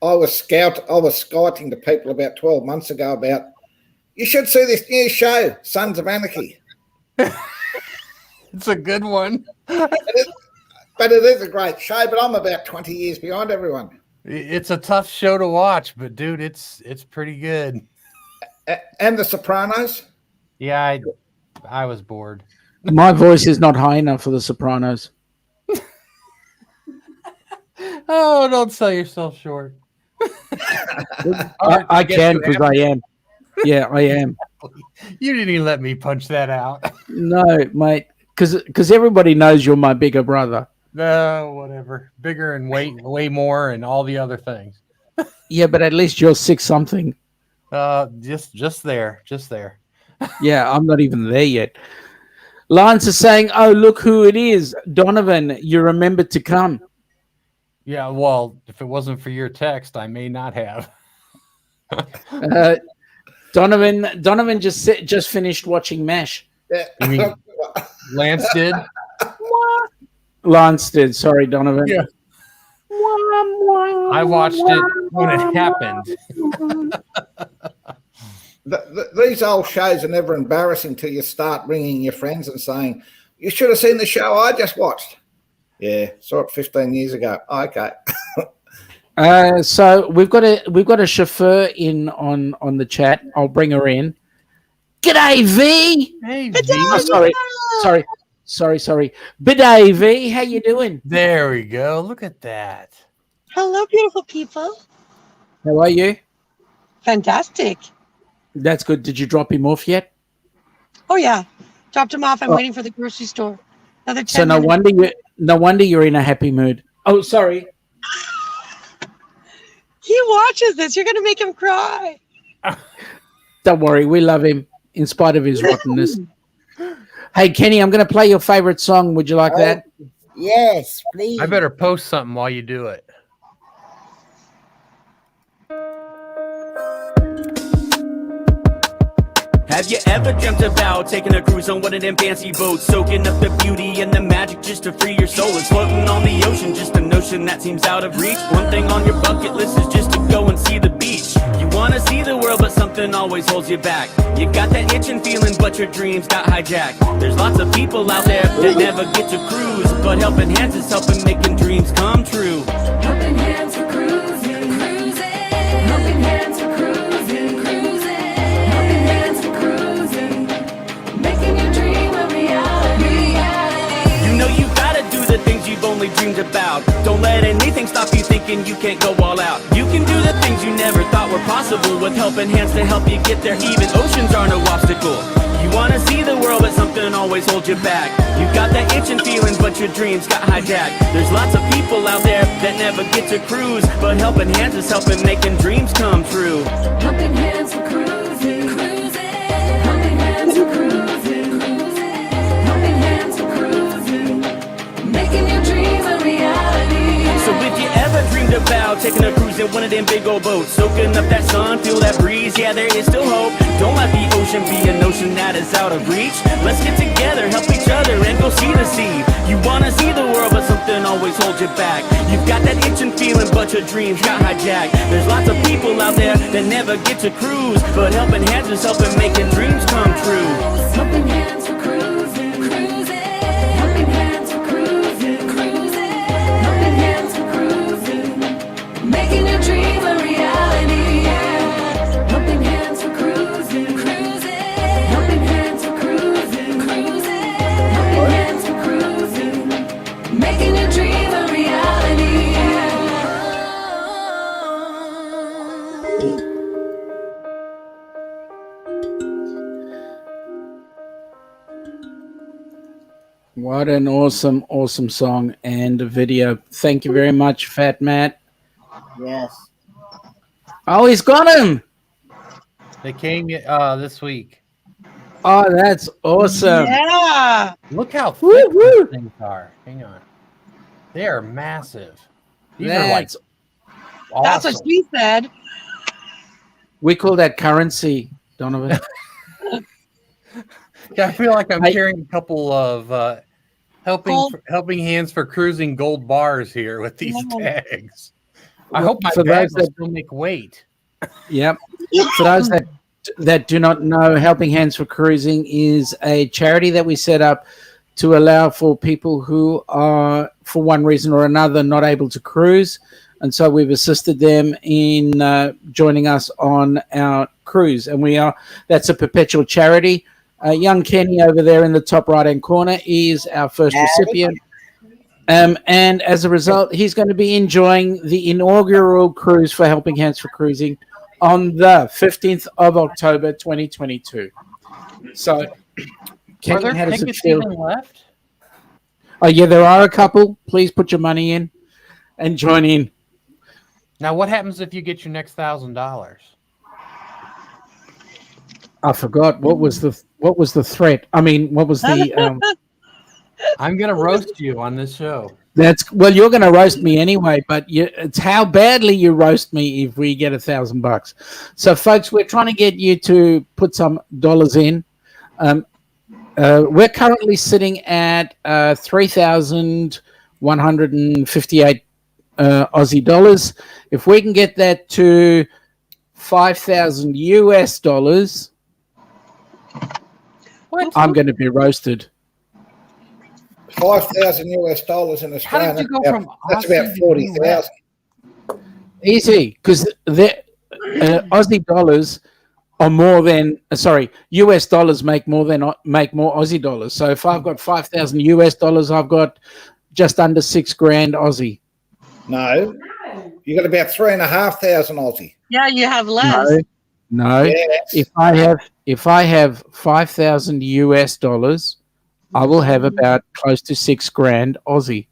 I was scouting to people about 12 months ago about, you should see this new show, Sons of Anarchy. It's a good one. But it is a great show, but I'm about 20 years behind everyone. It's a tough show to watch, but dude, it's pretty good. And The Sopranos. Yeah, I was bored. My voice is not high enough for The Sopranos. Oh, don't sell yourself short. I can because I am. Yeah, I am. You didn't even let me punch that out. No, mate, because everybody knows you're my bigger brother. No, whatever. Bigger and way more and all the other things. Yeah, but at least you're 6 something. Just there. Yeah, I'm not even there yet. Lance is saying, "Oh, look who it is, Donovan. You remembered to come." Yeah, well, if it wasn't for your text, I may not have. Donovan just finished watching MASH. You mean Lance did? Lance did. Sorry, Donovan. Yeah. I watched it when it happened. These old shows are never embarrassing till you start ringing your friends and saying, you should have seen the show I just watched. Yeah, saw it 15 years ago. Oh, okay. So we've got a chauffeur in on the chat. I'll bring her in. G'day, V. Hey, Oh, sorry. G'day, V. How you doing? there we go. Look at that. Hello, beautiful people. How are you? Fantastic. That's good. Did you drop him off yet? Oh, yeah. Dropped him off. I'm Oh. waiting for the grocery store. Another 10 So no wonder you're in a happy mood. Oh, sorry. He watches this. You're going to make him cry. Don't worry. We love him in spite of his rottenness. Hey, Kenny, I'm going to play your favorite song. Would you like that? Yes, please. I better post something while you do it. Have you ever dreamt about taking a cruise on one of them fancy boats, soaking up the beauty and the magic just to free your soul? It's floating on the ocean, just a notion that seems out of reach. One thing on your bucket list is just to go and see the beach. You wanna see the world, but something always holds you back. You got that itching feeling, but your dreams got hijacked. There's lots of people out there that never get to cruise, but Helping Hands is helping making dreams come true. Helping Hands for cruising, Helping Hands for cruising, Helping Hands for cruising, making your dream a reality. You know you gotta do the things you've only dreamed about. Don't let anything stop you thinking you can't go all out. You can do the things you never thought were possible with Helping Hands to help you get there. Even oceans aren't no obstacle. You wanna see the world, but something always holds you back. You got that itching feeling, but your dreams got hijacked. There's lots of people out there that never get to cruise, but helping hands is helping making dreams come true. Helping hands for cruising, cruising. Helping hands for cruising, cruising. Helping hands for cruising. Making your dreams a reality. So if you ever dreamed about taking a cruise in one of them big old boats, soaking up that sun, feel that breeze, yeah, there is still hope. Don't let the ocean be a notion that is out of reach. Let's get together, help each other, and go see the sea. You wanna see the world, but something always holds you back. You've got that itching feeling, but your dreams got hijacked. There's lots of people out there that never get to cruise, but helping hands is helping making dreams come true. Helping hands for cruising, cruising. Helping hands for cruising, cruising. Helping hands for cruising. Making your dream a reality. Helping hands for cruising, cruising. Helping hands for cruising, cruising. Helping hands for cruising. Making your dream a reality. What an awesome, awesome song and video. Thank you very much, Fat Matt. Yes. Oh, he's got him. They came this week. Oh, that's awesome. Yeah. Look how thick Woo, woo. these things are. Hang on. They are massive. These are like That's, That's awesome. what she said. we call that currency, Donovan. Yeah, I feel like I'm I- carrying a couple of helping hands for cruising gold bars here with these Yeah. tags. I hope my For bag those will that- still make weight. Yep. For those that do not know, Helping Hands for Cruising is a charity that we set up to allow for people who are, for one reason or another, not able to cruise. And so we've assisted them in joining us on our cruise. And that's a perpetual charity. Young Kenny over there in the top right-hand corner is our first recipient. And as a result, he's going to be enjoying the inaugural cruise for Helping Hands for Cruising on the 15th of October, 2022. So, Are Kenny, there how does it tickets feel? even left? Oh, yeah, there are a couple. Please put your money in and join in. Now, what happens if you get your next $1,000? I forgot what was the threat. I mean, what was the I'm gonna roast you on this show. well, you're going to roast me anyway, but it's how badly you roast me if we get $1,000. So, folks, we're trying to get you to put some dollars in. We're currently sitting at 3,158 Aussie dollars. If we can get that to 5,000 US dollars, I'm going to be roasted. 5,000 US dollars in How Australia. did you go from That's Aussie about to 40,000. Easy, because Aussie dollars are more than US dollars make more Aussie dollars. So if I've got 5,000 US dollars, I've got just under $6,000 Aussie. No, you got about 3,500 Aussie. Yeah, you have less. No. Yes. If I have 5,000 US dollars, I will have about close to $6,000 Aussie.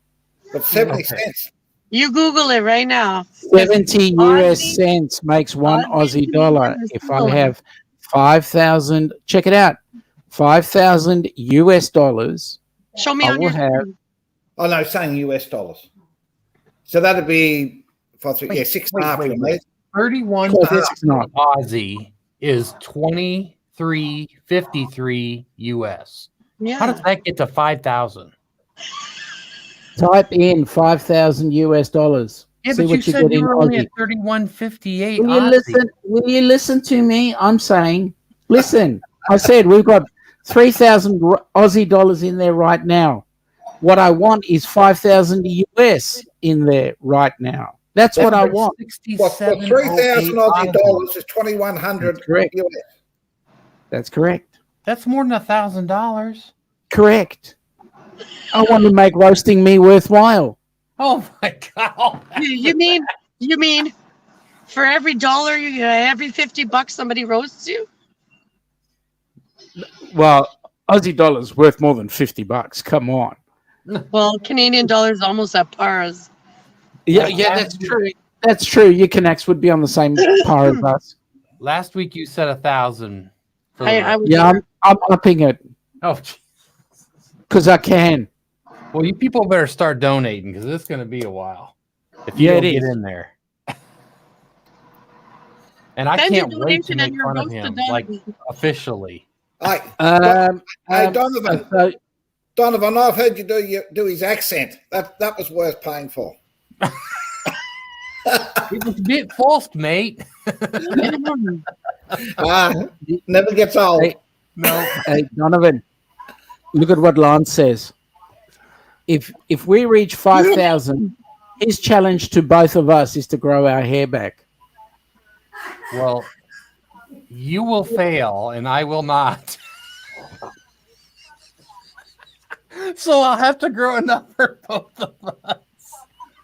But 70 cents. You Google it right now. 70 US cents makes one Aussie dollar. If I have 5,000, check it out, 5,000 US dollars, Show me I on will your have. screen. Oh no, saying US dollars. So that'd be 6.5. Mate. 31 It's not. Aussie is 23.53 US. Yeah. How does that get to 5,000? Type in 5,000 US dollars. Yeah, See but what you you said get you in were only Aussie. at 31.58 Will you Aussie. listen? Will you listen to me? I'm saying, listen. I said we've got 3,000 Aussie dollars in there right now. What I want is 5,000 US in there right now. That's what I want. 67.08 3,000 Aussie Aussie. dollars is 2,100 That's correct. US. That's correct. That's more than $1,000. Correct. I want to make roasting me worthwhile. Oh my god! You mean for every dollar, every $50 somebody roasts you? Well, Aussie dollar's worth more than $50. Come on. Well, Canadian dollar's almost at par as. Yeah, that's true. That's true. Your connects would be on the same par as us. Last week you said 1,000. I would Yeah, I'm upping it Oh, because I can. well, you people better start donating because it's going to be a while. If you Yeah, don't it get is. in there. And I Send your can't wait to donation make and you're fun of roasted him, down. like officially. Hey, Um, Donovan. so- Donovan, I've heard you do his accent. That was worth paying for. It was a bit forced, mate. Never gets old. Hey, hey, Donovan, look at what Lance says. If we reach 5,000, his challenge to both of us is to grow our hair back. Well, you will fail and I will not. So I'll have to grow enough for both of us.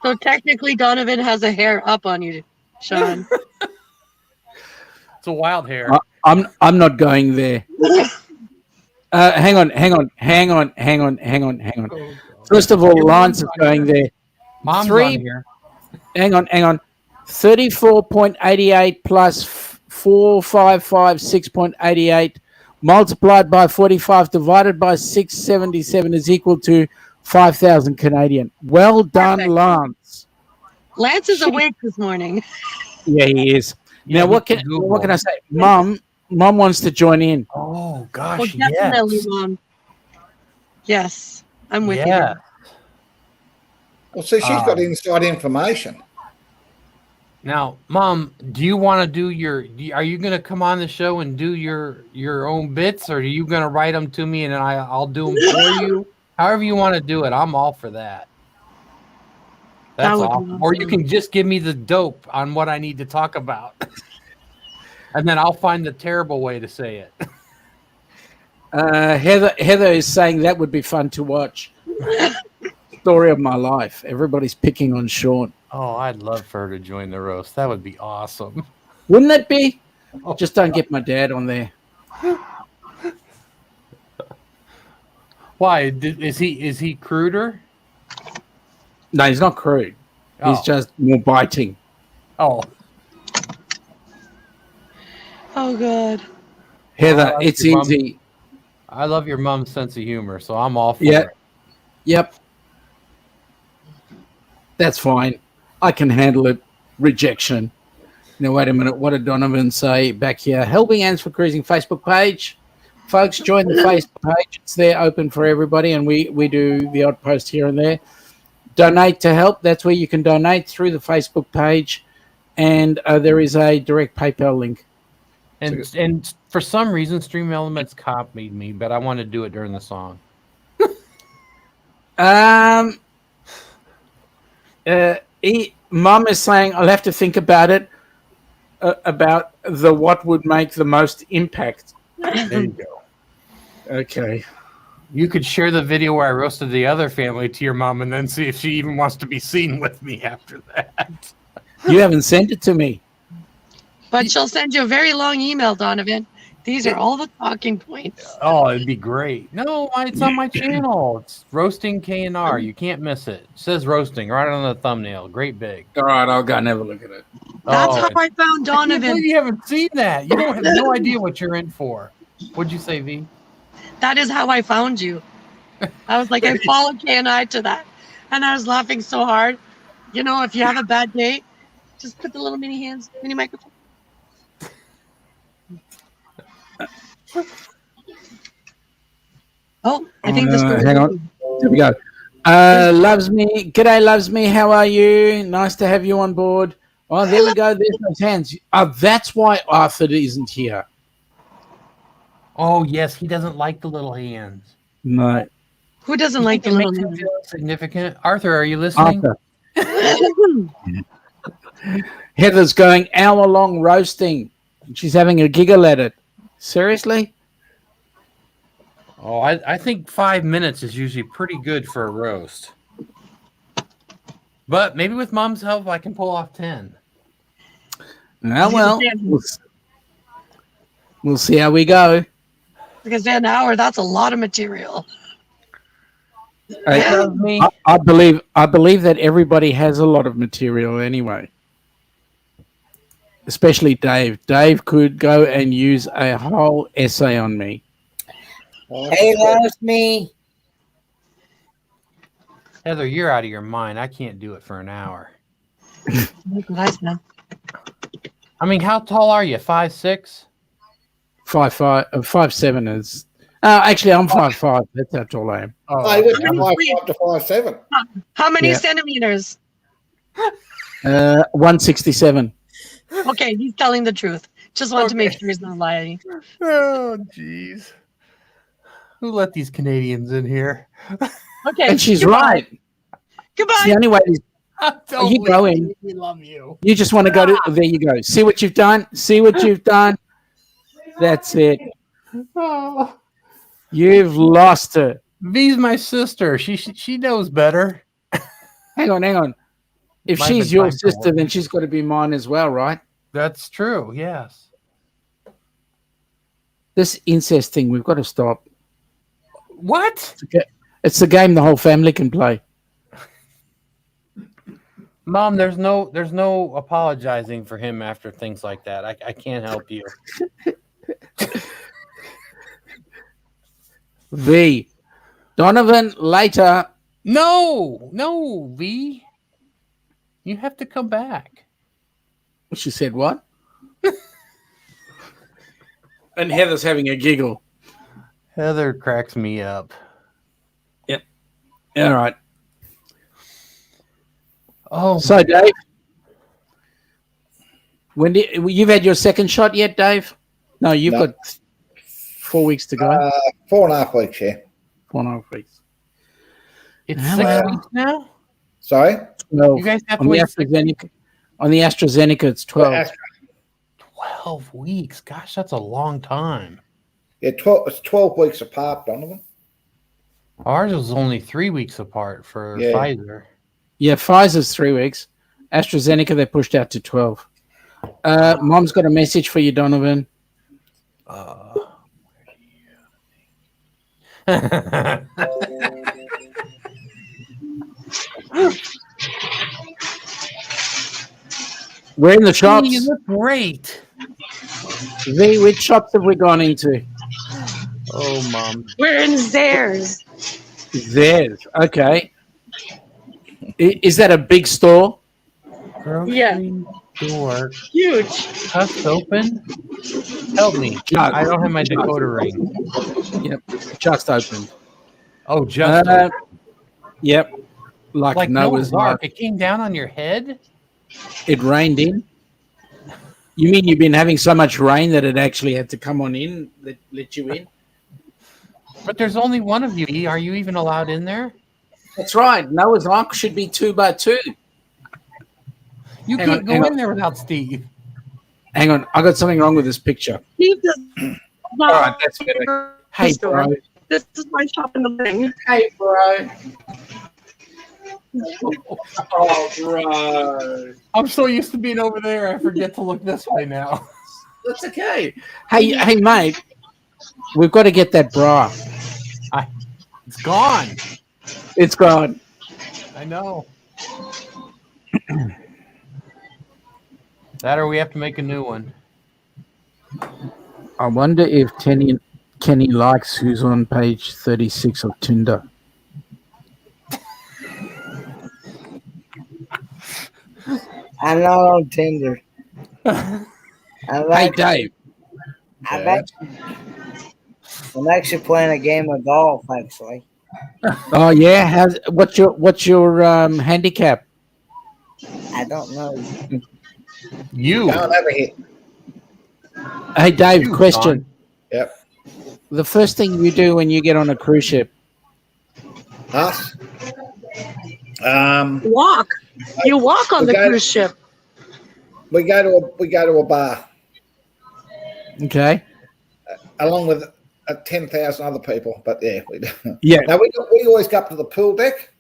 So technically, Donovan has a hair up on you, Sean. It's a wild hair. I'm not going there. Hang on. First of all, Lance is going there. Mom's on here. Hang on. 34.88 plus 4,556.88 multiplied by 45 divided by 677 is equal to 5,000 Canadian. Well done, Perfect. Lance. Lance is awake this morning. Yeah, he is. Yeah, Now, what he can I say? Mom wants to join in. Oh gosh, Well, definitely, yes. Mom. Yes, I'm with Yeah. you. Well, so she's got inside information. Now, Mom, do you want to do are you going to come on the show and do your own bits, or are you going to write them to me and then I'll do them for you? However you want to do it, I'm all for that. That's would be awesome. Or you can just give me the dope on what I need to talk about. And then I'll find the terrible way to say it. Heather is saying that would be fun to watch. Story of my life. Everybody's picking on Sean. Oh, I'd love for her to join the roast. That would be awesome. Wouldn't that be? Just don't get my dad on there. Why? Is he cruder? No, he's not crude. He's Oh. just more biting. Oh, Oh, God. Heather, Oh, it's your mom. easy. I love your mom's sense of humor, so I'm all for Yeah. it. Yep. That's fine. I can handle it. Rejection. Now, wait a minute. What did Donovan say back here? Helping Hands for Cruising Facebook page. Folks, join the Facebook page. It's there open for everybody, and we do the odd post here and there. Donate to help. That's where you can donate through the Facebook page, and there is a direct PayPal link. And for some reason, Stream Elements copied me, but I want to do it during the song. Mum is saying I'll have to think about it. About what would make the most impact. There you go. Okay. You could share the video where I roasted the other family to your mom and then see if she even wants to be seen with me after that. You haven't sent it to me. But she'll send you a very long email, Donovan. These are all the talking points. Oh, it'd be great. No, it's on my channel. It's Roasting K&R. You can't miss it. It says roasting right on the thumbnail. Great big. All right, I'll go and have a look at it. That's Oh, how I found I can't Donovan. believe you haven't seen that. You don't have no idea what you're in for. What'd you say, V? That is how I found you. I was like, I followed K&I to that. And I was laughing so hard. You know, if you have a bad day, just put the little mini microphone. Oh, I think this goes. Hang on. Here we go. Loves me. G'day, loves me. How are you? Nice to have you on board. Oh, there we go. There's those hands. That's why Arthur isn't here. Oh, yes. He doesn't like the little hands. No. Who doesn't like the It little makes him hands? feel significant. Arthur, are you listening? Arthur. Heather's going hour-long roasting. She's having a giggle at it. Seriously? Oh, I think 5 minutes is usually pretty good for a roast. But maybe with Mom's help, I can pull off 10. Well, we'll see how we go. Like I say, an hour, that's a lot of material. I believe that everybody has a lot of material anyway. Especially Dave. Dave could go and use a whole essay on me. Hey, loves me. Heather, you're out of your mind. I can't do it for an hour. Nice, man. I mean, how tall are you? 5'6"? 5'5", 5'7" is. Actually, I'm 5'5". That's how tall I am. I went from 5'5" to 5'7". How many Yeah. centimeters? 167. Okay, he's telling the truth. Just wanted to make sure he's not lying. Oh, jeez. Who let these Canadians in here? Okay. And she's goodbye. right. Goodbye. It's the only way. You go in. We love you. You just want to go to. There you go. See what you've done. See what you've done. That's it. Oh. You've lost her. V's my sister. She knows better. Hang on. If Might have she's been your time for sister, one. then she's got to be mine as well, right? That's true. Yes. This incest thing, we've got to stop. What? It's a game the whole family can play. Mom, there's no apologizing for him after things like that. I can't help you. V. Donovan, later. No, V. You have to come back. She said what? And Heather's having a giggle. Heather cracks me up. Yep. All right. Oh, So, Dave, you've had your second shot yet, Dave? No, you've No. got 4 weeks to go. 4.5 weeks, yeah. 4.5 weeks. it's How 6 about- weeks now. Sorry? No, You guys have to on the wait AstraZeneca. On the AstraZeneca, it's 12. 12 weeks. Gosh, that's a long time. Yeah, 12, it's 12 weeks apart, Donovan. Ours was only 3 weeks apart for Yeah. Pfizer. Yeah, Pfizer's 3 weeks. AstraZeneca, they pushed out to 12. Mom's got a message for you, Donovan. We're in the shops. You look great. V, which shops have we gone into? Oh, Mom. We're in Zares. There's. Okay. Is that a big store? Yeah. Door. Huge. Just open. Help me. Just. I don't have my decoder ring. Yep. Just opened. Oh, just open. Yep. Like Noah's Ark. Ark. It came down on your head? It rained in. You mean you've been having so much rain that it actually had to come on in, let you in? But there's only one of you. Are you even allowed in there? That's right. Noah's Ark should be 2 by 2. You Hang can't on, go hang in on. there without Steve. Hang on. I got something wrong with this picture. Steve does All right, that's better. Hey, bro. This is my shop in the ring. Hey, bro. Oh, bro. I'm so used to being over there, I forget to look this way now. That's okay. Hey, mate. We've got to get that bra. It's gone. It's gone. I know. That or we have to make a new one. I wonder if Kenny likes who's on page 36 of Tinder. I'm not on Tinder. Hey, Dave. I'm actually playing a game of golf. Actually, Oh yeah. What's your handicap? I don't know. You. Can't have a hit. Hey, Dave. You, Question. Don. Yep. The first thing you do when you get on a cruise ship? Us? Walk. You walk on the cruise ship. We go to a bar Okay. along with 10,000 other people. But yeah, we do. Yeah. Now we always go up to the pool deck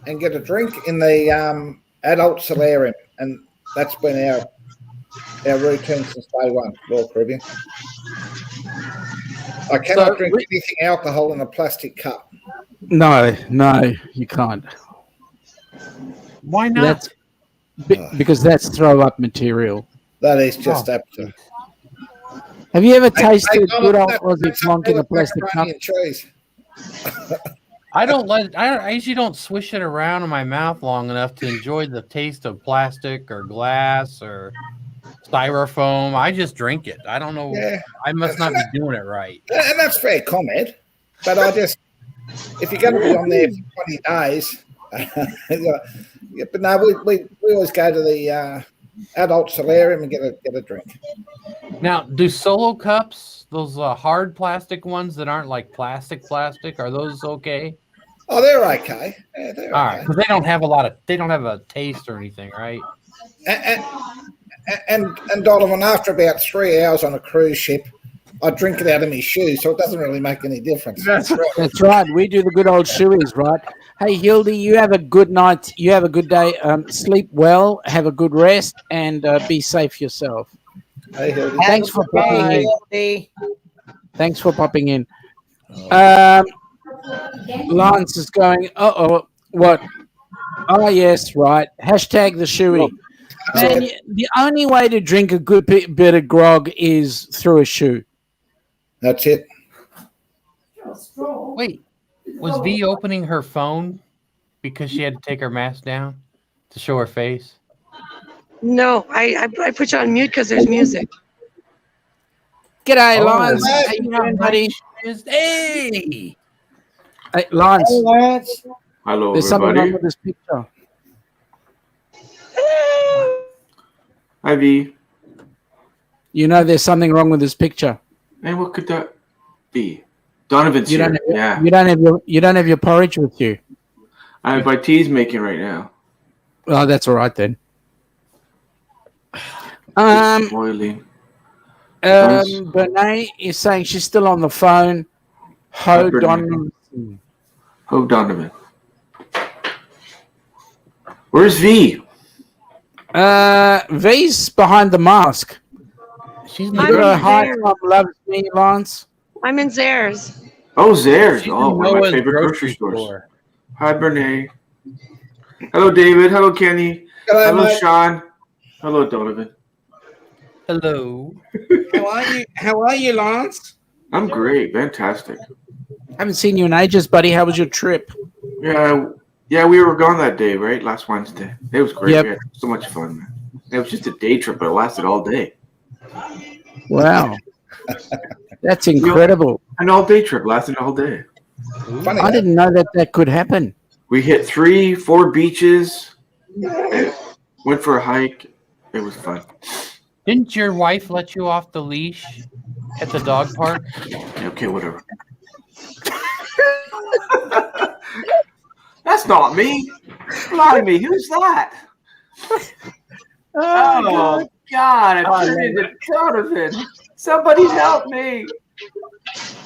and get a drink in the adult solarium, and that's been our routine since day one. Royal Caribbean. I cannot drink anything alcohol in a plastic cup. No, you can't. Why not? Because that's throw up material. That is just absolute. Have you ever tasted Donald, good old that's Aussie flonk in a plastic cup? macaroni and cheese. I usually don't swish it around in my mouth long enough to enjoy the taste of plastic or glass or styrofoam. I just drink it. I don't know. Yeah. I must not be doing it right. And that's fair comment. But if you're going to be on there for 20 days, but no, we always go to the adult solarium and get a drink. Now, do Solo cups, those hard plastic ones that aren't like plastic, are those okay? Oh, they're okay. Yeah, they're All okay. right, because they don't have a taste or anything, right? And Donovan, after about 3 hours on a cruise ship, I drink it out of my shoes, so it doesn't really make any difference. That's right. We do the good old shoeies, right? Hey, Hildy, you have a good night. You have a good day. Sleep well, have a good rest, and be safe yourself. Hey, Hildy. Thanks for popping in. Thanks for popping in. Lance is going, what? Oh, yes, right. Hashtag the shoey. Man, the only way to drink a good bit of grog is through a shoe. That's it. Wait, was V opening her phone because she had to take her mask down to show her face? No, I put you on mute because there's music. G'day, Lance. How you doing, buddy? Hey! Hey, Lance. Hey, Lance. Hello, There's something everybody. wrong with this picture. Hi, V. You know there's something wrong with this picture. Hey, what could that be? Donovan's You here. don't have, Yeah. you don't have your porridge with you. I have my tea's making right now. Oh, that's all right then. Boiling. Bernae is saying she's still on the phone. Ho Donovan. Ho Donovan. Where's V? V's behind the mask. She's You not got a in high there. club loves me, Lance. I'm in Zares. Oh, Zares. She's Oh, in one of my Noah's favorite grocery grocery stores. store. Hi, Bernae. Hello, David. Hello, Kenny. Hello, Hello, mate. Sean. Hello, Donovan. Hello. How are you, Lance? I'm great. Fantastic. Haven't seen you in ages, buddy. How was your trip? Yeah, we were gone that day, right? Last Wednesday. It was great. Yep. We had so much fun, man. It was just a day trip, but it lasted all day. Wow. That's incredible. An all-day trip lasted all day. Funny. I didn't know that could happen. We hit 3-4 beaches. Went for a hike. It was fun. Didn't your wife let you off the leash at the dog park? Okay, whatever. That's not me. Blimey, who's that? Oh, God, I turned into Donovan. Somebody help me.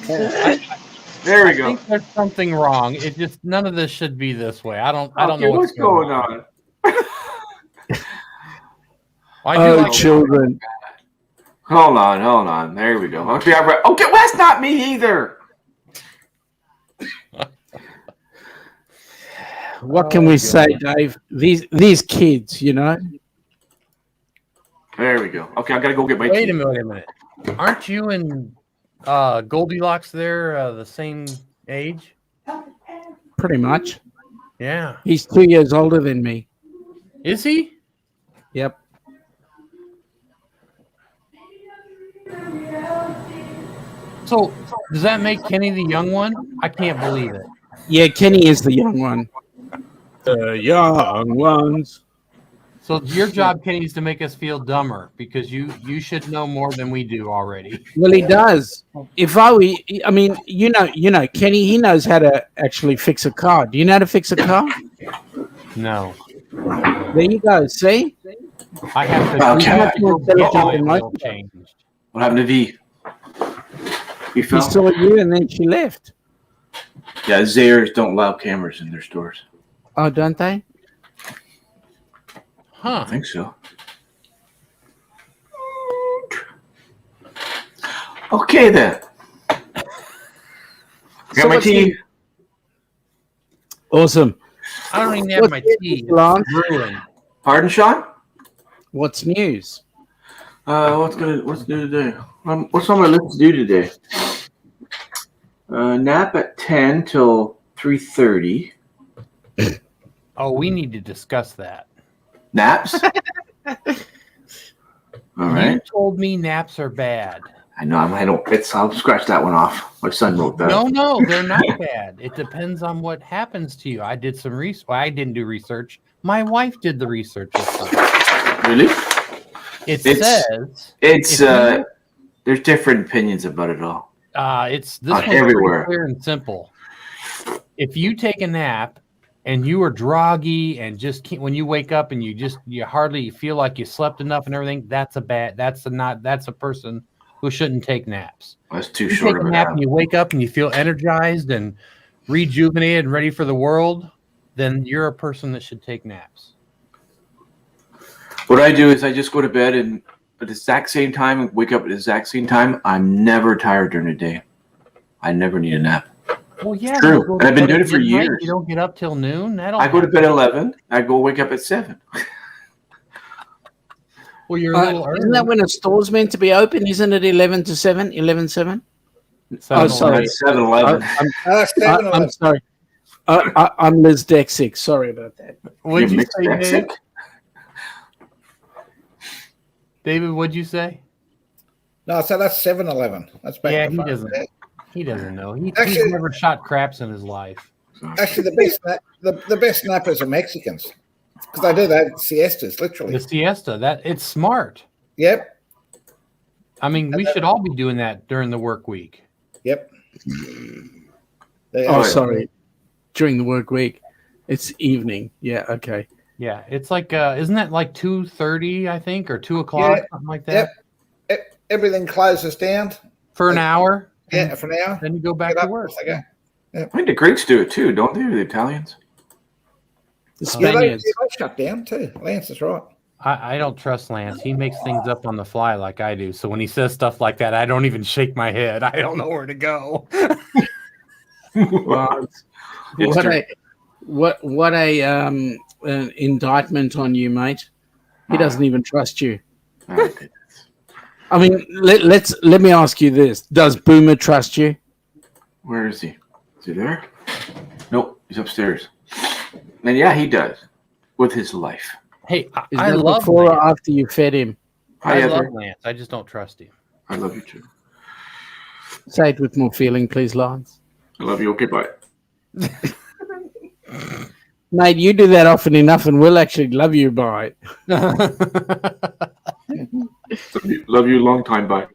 There we I go. think there's something wrong. It just none of this should be this way. I don't Okay, know what's going on. I do Oh, like children. Hold on. There we go. Okay, okay, well, that's not me either. What can we say, Dave? These kids, you know. There we go. Okay, I gotta go get my Wait tea. a minute. Aren't you and Goldilocks there the same age? Pretty much. Yeah. He's 2 years older than me. Is he? Yep. So does that make Kenny the young one? I can't believe it. Yeah, Kenny is the young one. The young ones. So your job, Kenny, is to make us feel dumber because you should know more than we do already. Well, he does. If I mean, you know, Kenny, he knows how to actually fix a car. Do you know how to fix a car? No. There you go. See? I have to. Okay. He's much more intelligent than most of us. Changed. What happened to V? You He fell? saw you and then she left. Yeah, Zayers don't allow cameras in their stores. Oh, don't they? I think so. Okay then. Got my what's tea. new? Awesome. I don't even have my tea. Lance? It's brewing. Pardon, Sean? What's news? What's new today? What's on my list to do today? Nap at 10 till 3:30. Oh, we need to discuss that. Naps. All right. You told me naps are bad. I know. I don't. I'll scratch that one off. My son wrote that. No, they're not bad. It depends on what happens to you. I did some research. Well, I didn't do research. My wife did the research. Really? It says it's there's different opinions about it all. It's this one's everywhere. pretty clear and simple. If you take a nap and you are groggy and just can't, when you wake up and you hardly feel like you slept enough and everything, that's a person who shouldn't take naps. That's too You short take of a a nap nap. and you wake up and you feel energized and rejuvenated and ready for the world, then you're a person that should take naps. What I do is I just go to bed and at the exact same time and wake up at the exact same time. I'm never tired during the day. I never need a nap. Well, yeah, True. you go And I've been bed doing at it for midnight, years. You don't get up till noon. I go to bed at 11. I go wake up at 7. Well, you're a little early. Isn't that when a store's meant to be open? Isn't it 11 to 7? 11-7? Oh, sorry. 7-Eleven. I'm sorry. I'm Liz Dexick. Sorry about that. What'd you mixed say, Dave? Mexic? David, what'd you say? No, so that's 7-Eleven. That's back. Yeah, to front. he doesn't know. He's Actually- never shot craps in his life. Actually, the best nappers are Mexicans because they do that siestas, literally. The siesta, it's smart. Yep. I mean, we should all be doing that during the work week. Yep. Oh, sorry. During the work week. It's evening. Yeah, okay. Yeah, it's like, isn't that like 2:30, I think, or 2 o'clock, something like that? Yep. Everything closes down. For an hour? Yeah, for an hour. Then you go back to work. They go. I think the Greeks do it too, don't they? Or the Italians? The Yeah, Spaniards. they shut down too. Lance is right. I don't trust Lance. He makes things up on the fly like I do. So when he says stuff like that, I don't even shake my head. I don't know where to go. Well, what a an indictment on you, mate. He doesn't even trust you. I mean, let me ask you this: does Boomer trust you? Where is he? Is he there? Nope, he's upstairs. And yeah, he does with his life. Hey, Is I that love before Lance. or after you fed him? Hi, I love Heather. Lance. I just don't trust him. I love you too. Say it with more feeling, please, Lance. I love you. Okay, bye. Mate, you do that often enough, and we'll actually love you by it. Love you long time. Bye.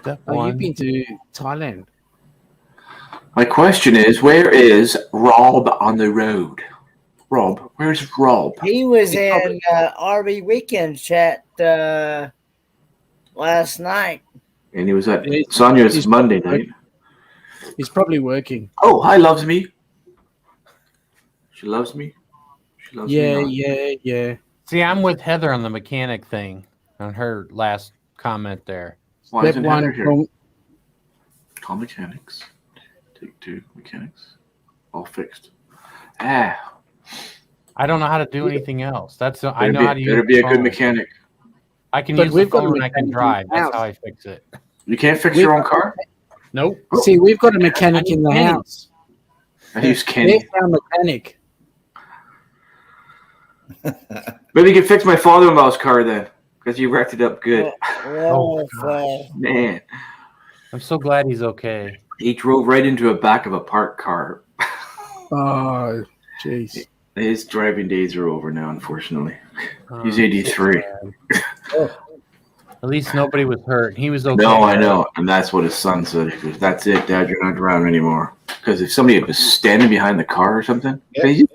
Step Oh, one. you've been to Thailand. My question is, where is Rob on the road? Rob, where's Rob? He was in RB Weekend chat last night. And he was at Sonia's Monday night. He's probably working. Oh, hi, loves me. She loves me. She loves me. Yeah. See, I'm with Heather on the mechanic thing on her last comment there. Why Step isn't one, Heather here? Call mechanics. Take 2 mechanics. All fixed. I don't know how to do anything else. I know how to use Better be the a good phone. mechanic. I can But use the we've got a phone and I can mechanic drive. in the That's house. how I fix it. You can't fix your own car? Nope. See, we've got a mechanic in the Kenny. house. I use Kenny. There's our mechanic. Maybe you can fix my father-in-law's car then, because you wrecked it up good. Oh, Man, I'm so glad he's okay. he drove right into the back of a parked car. Oh, jeez. His driving days are over now, unfortunately. He's Oh, 83. At least nobody was hurt. He was okay. No, I know. And that's what his son said. He goes, that's it, Dad. You're not around anymore. Because if somebody was standing behind the car or something, he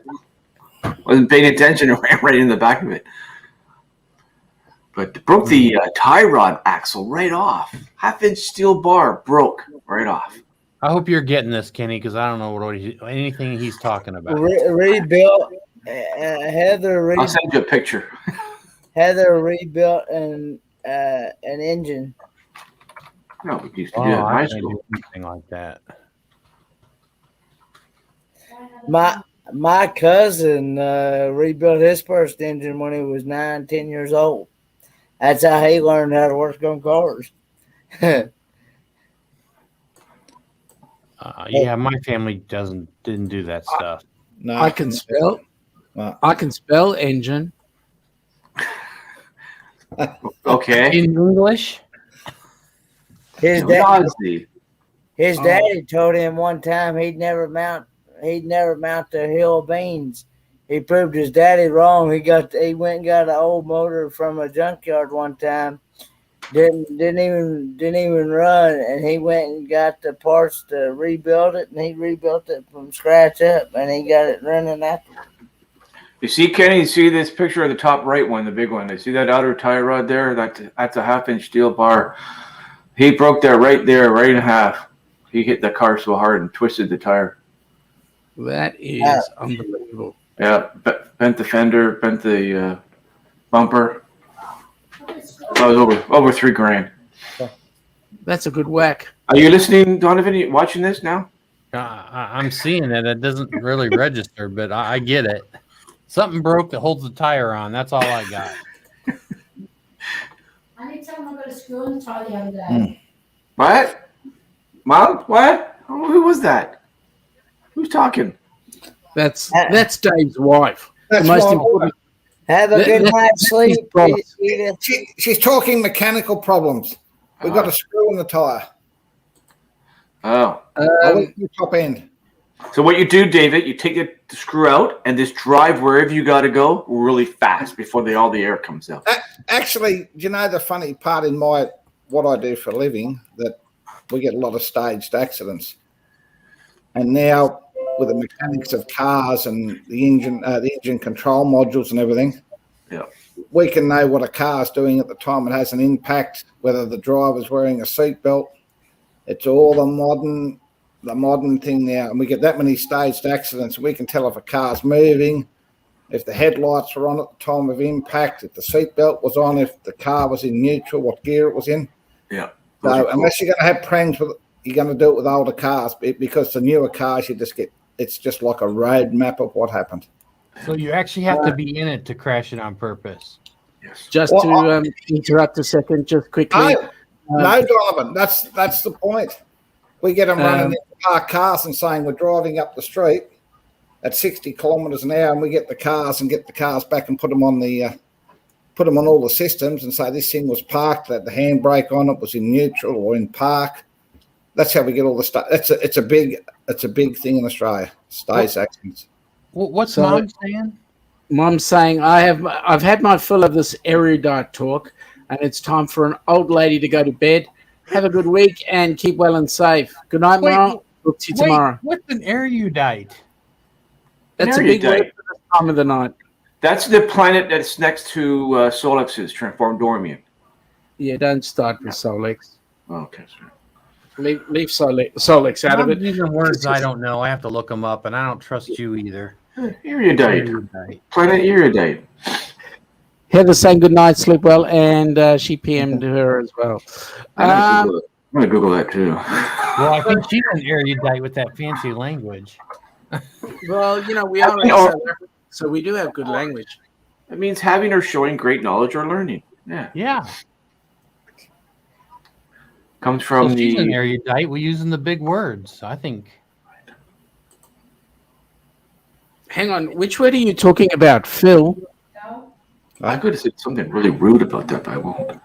wasn't paying attention and ran right in the back of it. But broke the tie rod axle right off. 1/2-inch steel bar broke right off. I hope you're getting this, Kenny, because I don't know anything he's talking about. rebuilt. Heather I'll send you a picture. Heather rebuilt an engine. No, we used to do that in I high can't school. do anything like that. My cousin rebuilt his first engine when he was 9, 10 years old. That's how he learned how to work on cars. Yeah, my family didn't do that stuff. No, I can spell. Well, I can spell engine. Okay. In English? His Aussie. daddy told him one time he'd never mount the hill of beans. He proved his daddy wrong. He went and got an old motor from a junkyard one time. Didn't even run, and he went and got the parts to rebuild it, and he rebuilt it from scratch up, and he got it running after. You see, Kenny, you see this picture of the top right one, the big one. You see that outer tie rod there? That's a 1/2-inch steel bar. He broke that right in half. He hit the car so hard and twisted the tire. That is unbelievable. Yeah, bent the fender, bent the bumper. That was over $3,000. That's a good whack. Are you listening, Donovan? Are you watching this now? I'm seeing it. It doesn't really register, but I get it. Something broke that holds the tire on. That's all I got. I need to tell him I got a screw in the tire the other day. What? Mom? What? Who was that? Who's talking? That's Dave's wife. That's the most my important. Have a good night's sleep, Edith. she's talking mechanical problems. We got a screw in the tire. Oh. I went to the top end. So what you do, David, you take the screw out and just drive wherever you got to go really fast before all the air comes out. Actually, you know the funny part in what I do for a living, that we get a lot of staged accidents. And now with the mechanics of cars and the engine control modules and everything, yeah, we can know what a car's doing at the time it has an impact, whether the driver's wearing a seatbelt. It's all the modern thing now, and we get that many staged accidents. We can tell if a car's moving, if the headlights were on at the time of impact, if the seatbelt was on, if the car was in neutral, what gear it was in. Yeah. So unless you're going to have pranks with, you're going to do it with older cars, because the newer cars, it's just like a road map of what happened. So you actually have to be in it to crash it on purpose. Yes. Just to interrupt a second, just quickly. No, Donovan, that's the point. We get them running in our cars and saying we're driving up the street at 60 kilometres an hour, and we get the cars back and put them on all the systems and say this thing was parked, that the handbrake on it was in neutral or in park. That's how we get all the stuff. It's a big thing in Australia. Stays accidents. What's Mom saying? Mom's saying I've had my fill of this erudite talk, and it's time for an old lady to go to bed. Have a good week and keep well and safe. Good night, Mom. Talk to you tomorrow. What's an erudite? That's a big word for this time of the night. That's the planet that's next to Solex's Transformdormian. Yeah, don't start with Solex. Oh, okay, sorry. Leave Solex out of it. These are words I don't know. I have to look them up, and I don't trust you either. Erudite. Planet Erudite. Heather saying good night, sleep well, and she PM'd her as well. I'm going to Google that too. Well, I think she's an erudite with that fancy language. Well, we are so we do have good language. It means having or showing great knowledge or learning. Yeah. Yeah. Comes from she's an erudite. We're using the big words, I think. Hang on, which word are you talking about, Phil? I could have said something really rude about that, but I won't.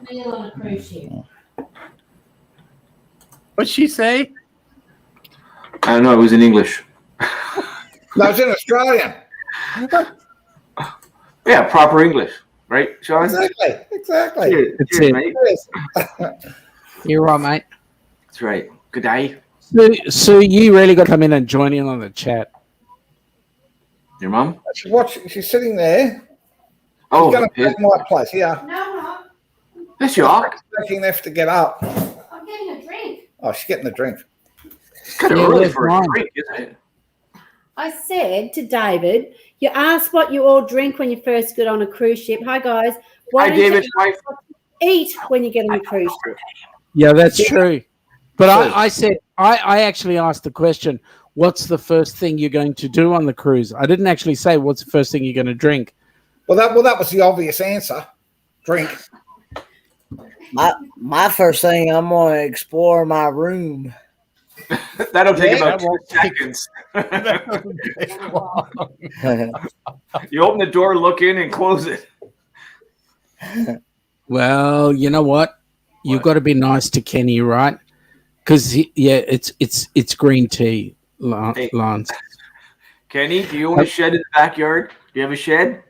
What'd she say? I don't know. It was in English. No, it's in Australian. Yeah, proper English, right, Sean? Exactly. Cheers, mate. You're right, mate. That's right. Good day. So you really got to come in and join in on the chat. Your mum? She's sitting there. Oh, she's going to take my place. Yeah. No. Yes, you are. Taking left to get up. I'm getting a drink. Oh, she's getting a drink. It's kind of early for a drink, isn't it? I said to David, you asked what you all drink when you first get on a cruise ship. Hi, guys. Hi, David's wife. Eat when you get on a cruise ship. Yeah, that's true. But I said, I actually asked the question, what's the first thing you're going to do on the cruise? I didn't actually say what's the first thing you're going to drink. Well, that was the obvious answer. Drink. My first thing, I'm going to explore my room. That'll take Yeah, about 2 seconds. You open the door, look in, and close it. Well, you know what? You've got to be nice to Kenny, right? Because it's green tea, Lance. Kenny, do you own a shed in the backyard? Do you have a shed?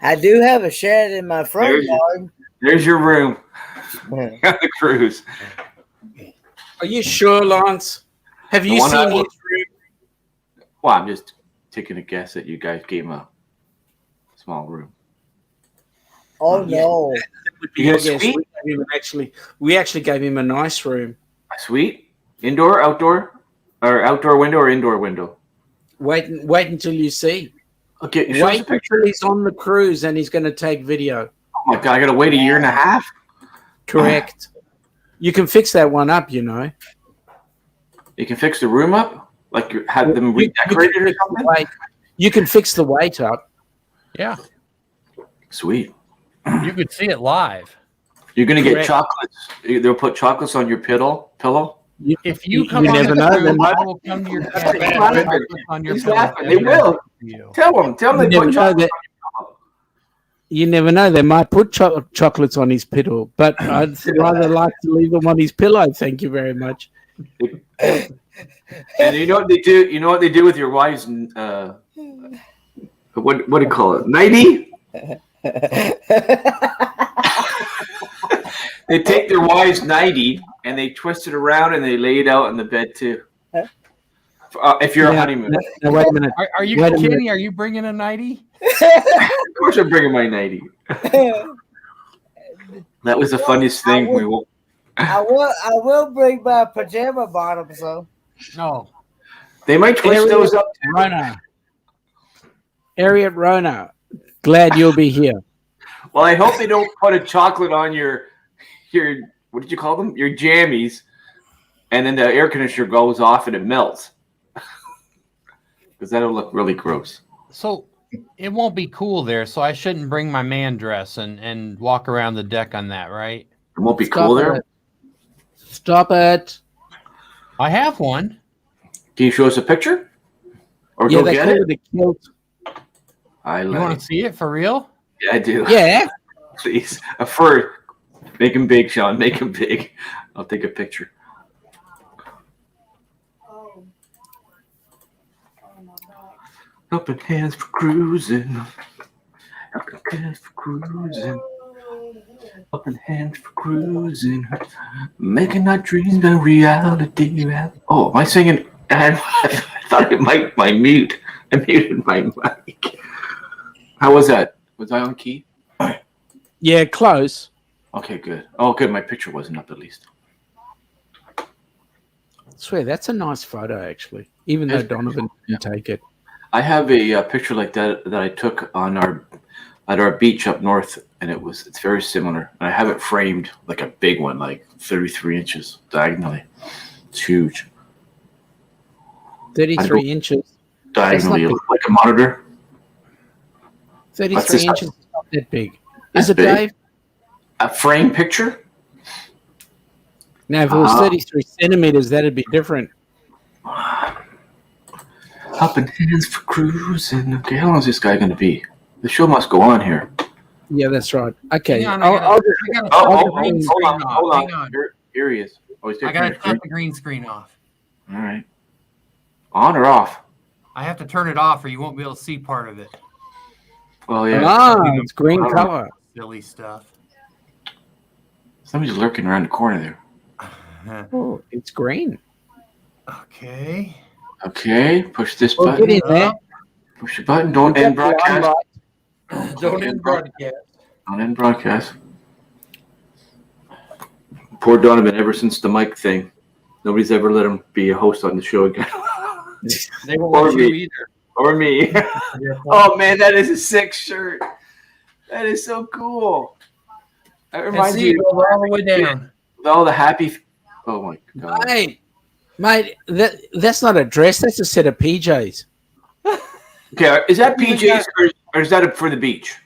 I do have a shed in my front yard. There's your room on the cruise. Are you sure, Lance? Have you seen his room? Well, I'm just taking a guess that you guys gave him a small room. Oh no! You got a suite? We actually gave him a nice room. A suite? Indoor, outdoor, or outdoor window or indoor window? Wait until you see. Okay, show us Wait a picture. until he's on the cruise and he's going to take video. Oh my god, I gotta wait a year and a half. Correct. You can fix that one up, you know. You can fix the room up, like you had them redecorated or something. You can fix the weight up. Yeah. Sweet. You could see it live. You're gonna get Correct. chocolates. They'll put chocolates on your pillow. If you come you on never the know, cruise, they might- I will come to your cabin He's and laughing. put chocolates on your He's pillow. laughing. They will. You. Tell them You they never put know chocolates that. You never know. They might put chocolates on his pillow, but I'd rather like to leave them on his pillow. Thank you very much. And you know what they do? You know what they do with your wife's what do you call it? Nightie? They take their wife's nightie and they twist it around and they lay it out on the bed too. If you're a honeymoon. Now, wait a minute. Are you Wait a kidding? minute. Are you bringing a nightie? Of course I'm bringing my nightie. That was the funniest thing. I will bring my pajama bottoms though. No. They might twist those up too. Rona. Harriet Rona. Glad you'll be here. Well, I hope they don't put a chocolate on your what did you call them? Your jammies, and then the air conditioner goes off and it melts. Because that'll look really gross. So it won't be cool there, so I shouldn't bring my man dress and walk around the deck on that, right? It won't be cool there. Stop it. I have one. Can you show us a picture? Or Yeah, go they get call it? it a kilt. You want to see it for real? Yeah, I do. Yeah. Please. A fur. Make him big, Sean. Make him big. I'll take a picture. Up in hands for cruising. Up in hands for cruising. Up in hands for cruising. Making our dreams a reality. Oh, am I singing? I thought I might my mute. I muted my mic. How was that? Was I on key? Yeah, close. Okay, good. Oh, good. My picture wasn't up at least. I swear, that's a nice photo, actually, even though Donovan didn't take it. I have a picture like that I took on at our beach up north, and it's very similar. And I have it framed like a big one, like 33 inches diagonally. It's huge. 33 inches. Diagonally, like a monitor. 33 inches is not that big. Is it, big. Dave? A frame picture? Now, if it was 33 centimeters, that'd be different. Up in hands for cruising. Okay, how long is this guy going to be? The show must go on here. Yeah, that's right. Okay. Hang on, Hold Hang on. Here he is. Oh, he's I taking got to a turn the green screen off. All right. On or off? I have to turn it off or you won't be able to see part of it. Well, yeah. Ah, it's green color. Silly stuff. Somebody's lurking around the corner there. Oh, it's green. Okay. Okay, push this Oh, button. get in there. Push the button. Don't end broadcast. Don't end broadcast. Don't end broadcast. Poor Donovan, ever since the mic thing, nobody's ever let him be a host on the show again. They won't let you either. Or me. Oh, man, that is a sick shirt. That is so cool. That reminds you you all the way down. with all the happy Oh my god. Mate, that's not a dress. That's a set of PJs. Okay, is that PJs or is that for the beach?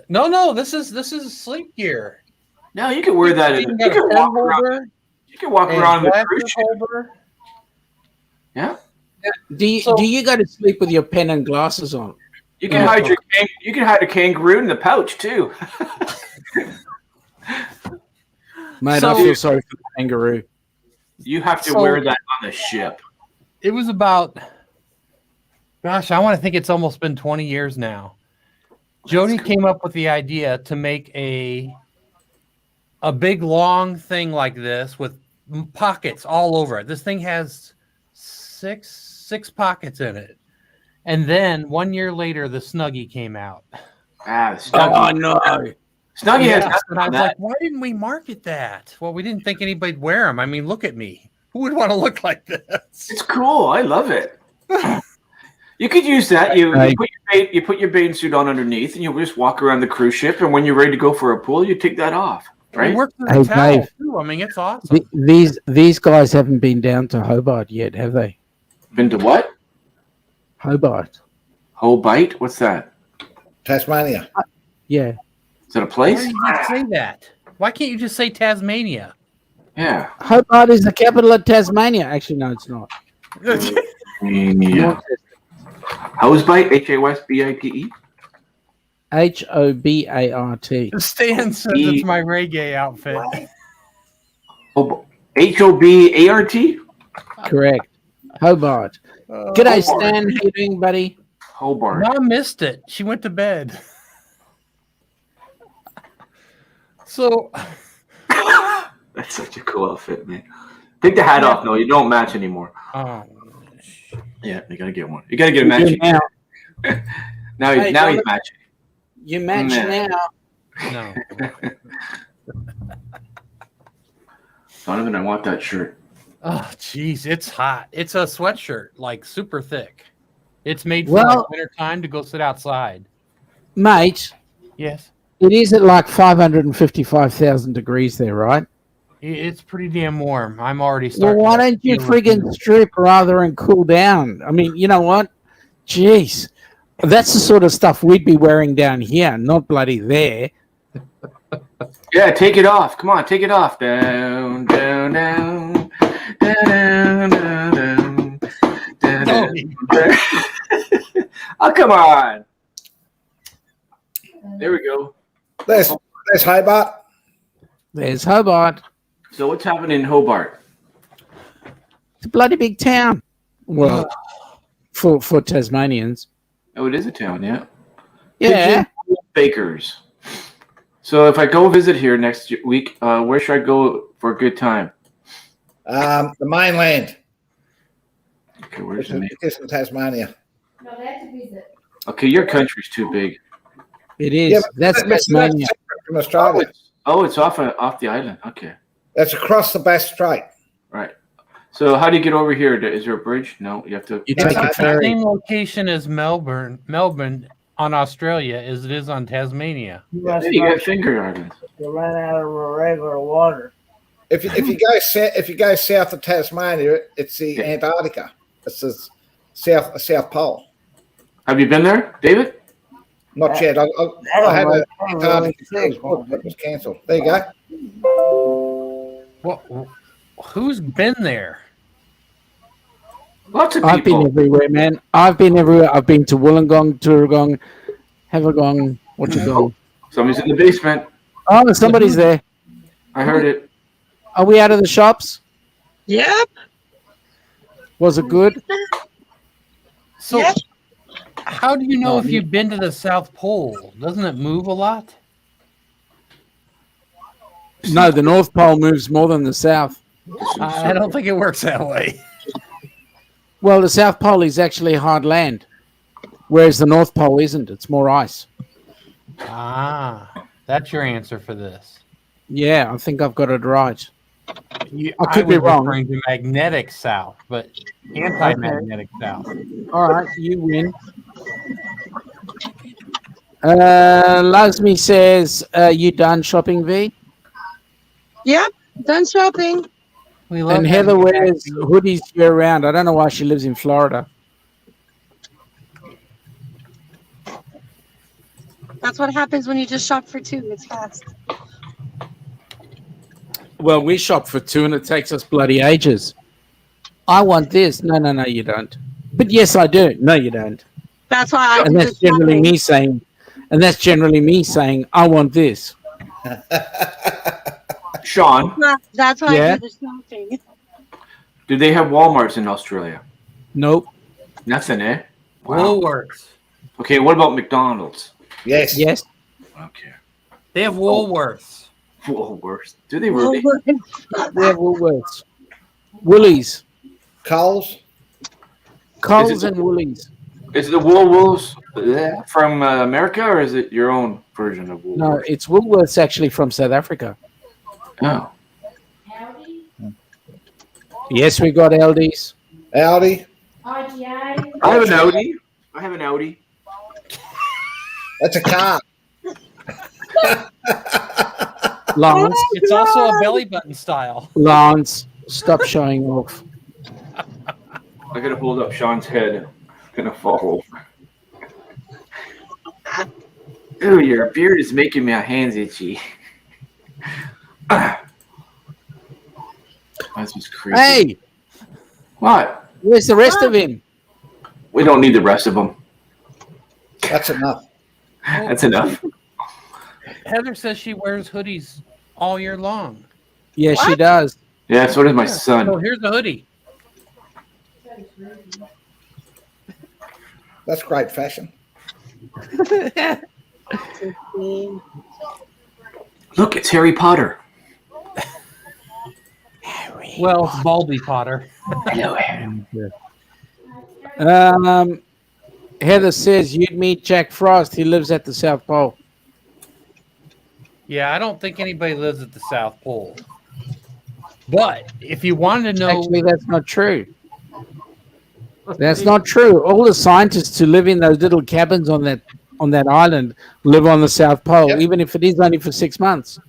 No. This is sleep gear. No, you can wear that. You can walk around. You can walk around the cruise ship. Yeah. Do you go to sleep with your pen and glasses on? You can hide a kangaroo in the pouch too. Mate, I feel sorry for the kangaroo. You have to wear that on the ship. It was about, gosh, I want to think it's almost been 20 years now. Jody came up with the idea to make a big long thing like this with pockets all over it. This thing has six pockets in it. And then 1 year later, the Snuggie came out. Ah, the Snuggie. Oh, no. Snuggie has nothing and I on was that. like, why didn't we market that? Well, we didn't think anybody'd wear them. I mean, look at me. Who would want to look like this? It's cool. I love it. You could use that. You put your bathing suit on underneath, and you just walk around the cruise ship. And when you're ready to go for a pool, you take that off. Right? It works as a towel too. I mean, it's awesome. These guys haven't been down to Hobart yet, have they? Been to what? Hobart. Hobart? What's that? Tasmania. Yeah. Is that a place? Why did you say that? Why can't you just say Tasmania? Yeah. Hobart is the capital of Tasmania. Actually, no, it's not. Yeah. Hosbite? H-A-S-B-I-T-E? Hobart. Stan says it's my reggae outfit. H-O-B-A-R-T? Correct. Hobart. G'day, Stan. How you doing, buddy? Hobart. Mom missed it. She went to bed. So that's such a cool outfit, man. Take the hat off. No, you don't match anymore. Oh, yeah, you gotta get one. You gotta get a matching. Now he's matching. You match now. No. Donovan, I want that shirt. Oh, jeez, it's hot. It's a sweatshirt, like super thick. It's made for like winter time to go sit outside. Mate. Yes. It is at like 555,000 degrees there, right? It's pretty damn warm. I'm already starting. Well, why don't you friggin' strip rather than cool down? I mean, you know what? Jeez. That's the sort of stuff we'd be wearing down here, not bloody there. Yeah, take it off. Come on, take it off. Down, down, down. Down, down, down, down. Oh, come on. There we go. There's Hobart. There's Hobart. So what's happening in Hobart? It's a bloody big town. Well, for Tasmanians. Oh, it is a town, yeah. Yeah. Bakers. So if I go visit here next week, where should I go for a good time? The mainland. Okay, where's the mainland? It's in Tasmania. Not allowed to visit. Okay, your country's too big. It is. Yeah, that's Tasmania. From Australia. It's off the island. Okay. That's across the Bass Strait. Right. So how do you get over here? Is there a bridge? No, you have to. You take a The ferry. same location as Melbourne on Australia as it is on Tasmania. Hmm. You got finger islands. You run out of regular water. If you go south of Tasmania, it's the Antarctica. It's the South Pole. Have you been there, David? Not yet. I had a Antarctica cruise, but it was cancelled. There you go. Well, who's been there? Lots of people. I've been everywhere, man. I've been everywhere. I've been to Wollongong, Turragong, Havagong, Watchagong. Somebody's in the basement. Oh, somebody's there. I heard it. Are we out of the shops? Yep. Was it good? So, Yep. how do you know if you've been to the South Pole? Doesn't it move a lot? No, the North Pole moves more than the South. I don't think it works that way. Well, the South Pole is actually hard land, whereas the North Pole isn't. It's more ice. Ah, that's your answer for this. Yeah, I think I've got it right. I could be was wrong. referring to magnetic south, but anti-magnetic south. All right, you win. Lasmi says, you done shopping, V? Yep. Done shopping. We love And Heather having you back, wears B. hoodies year round. I don't know why she lives in Florida. That's what happens when you just shop for two. It's fast. Well, we shop for two and it takes us bloody ages. I want this. No, you don't. But yes, I do. No, you don't. That's why I And do that's the generally shopping. me saying, I want this. Sean, That's why Yeah? I do the shopping. do they have Walmarts in Australia? Nope. Nothing, eh? Woolworths. Okay, what about McDonald's? Yes. Yes. Okay. They have Woolworths. Woolworths. Do they really? Yeah, Woolworths. Woolies. Coles. Coles and Woolies. Is it the Woolworths from America, or is it your own version of Woolworths? No, it's Woolworths actually from South Africa. Oh. Yes, we got Aldi's. Audi. IGA. I have an Audi. That's a car. Lance, It's also a belly button style. Lance, stop showing off. I gotta hold up Sean's head. Gonna fall over. Ooh, your beard is making my hands itchy. That's just creepy. Hey, What? where's the rest of him? We don't need the rest of them. That's enough. That's enough. Heather says she wears hoodies all year long. Yeah, she does. Yeah, so does my So son. here's the hoodie. That's great fashion. Look, it's Harry Potter. Well, it's Baldy Potter. Hello, Harry. Heather says you'd meet Jack Frost. He lives at the South Pole. Yeah, I don't think anybody lives at the South Pole. But if you wanted to know, Actually, that's not true. That's not true. All the scientists who live in those little cabins on that island live on the South Pole, Yep. even if it is only for 6 months.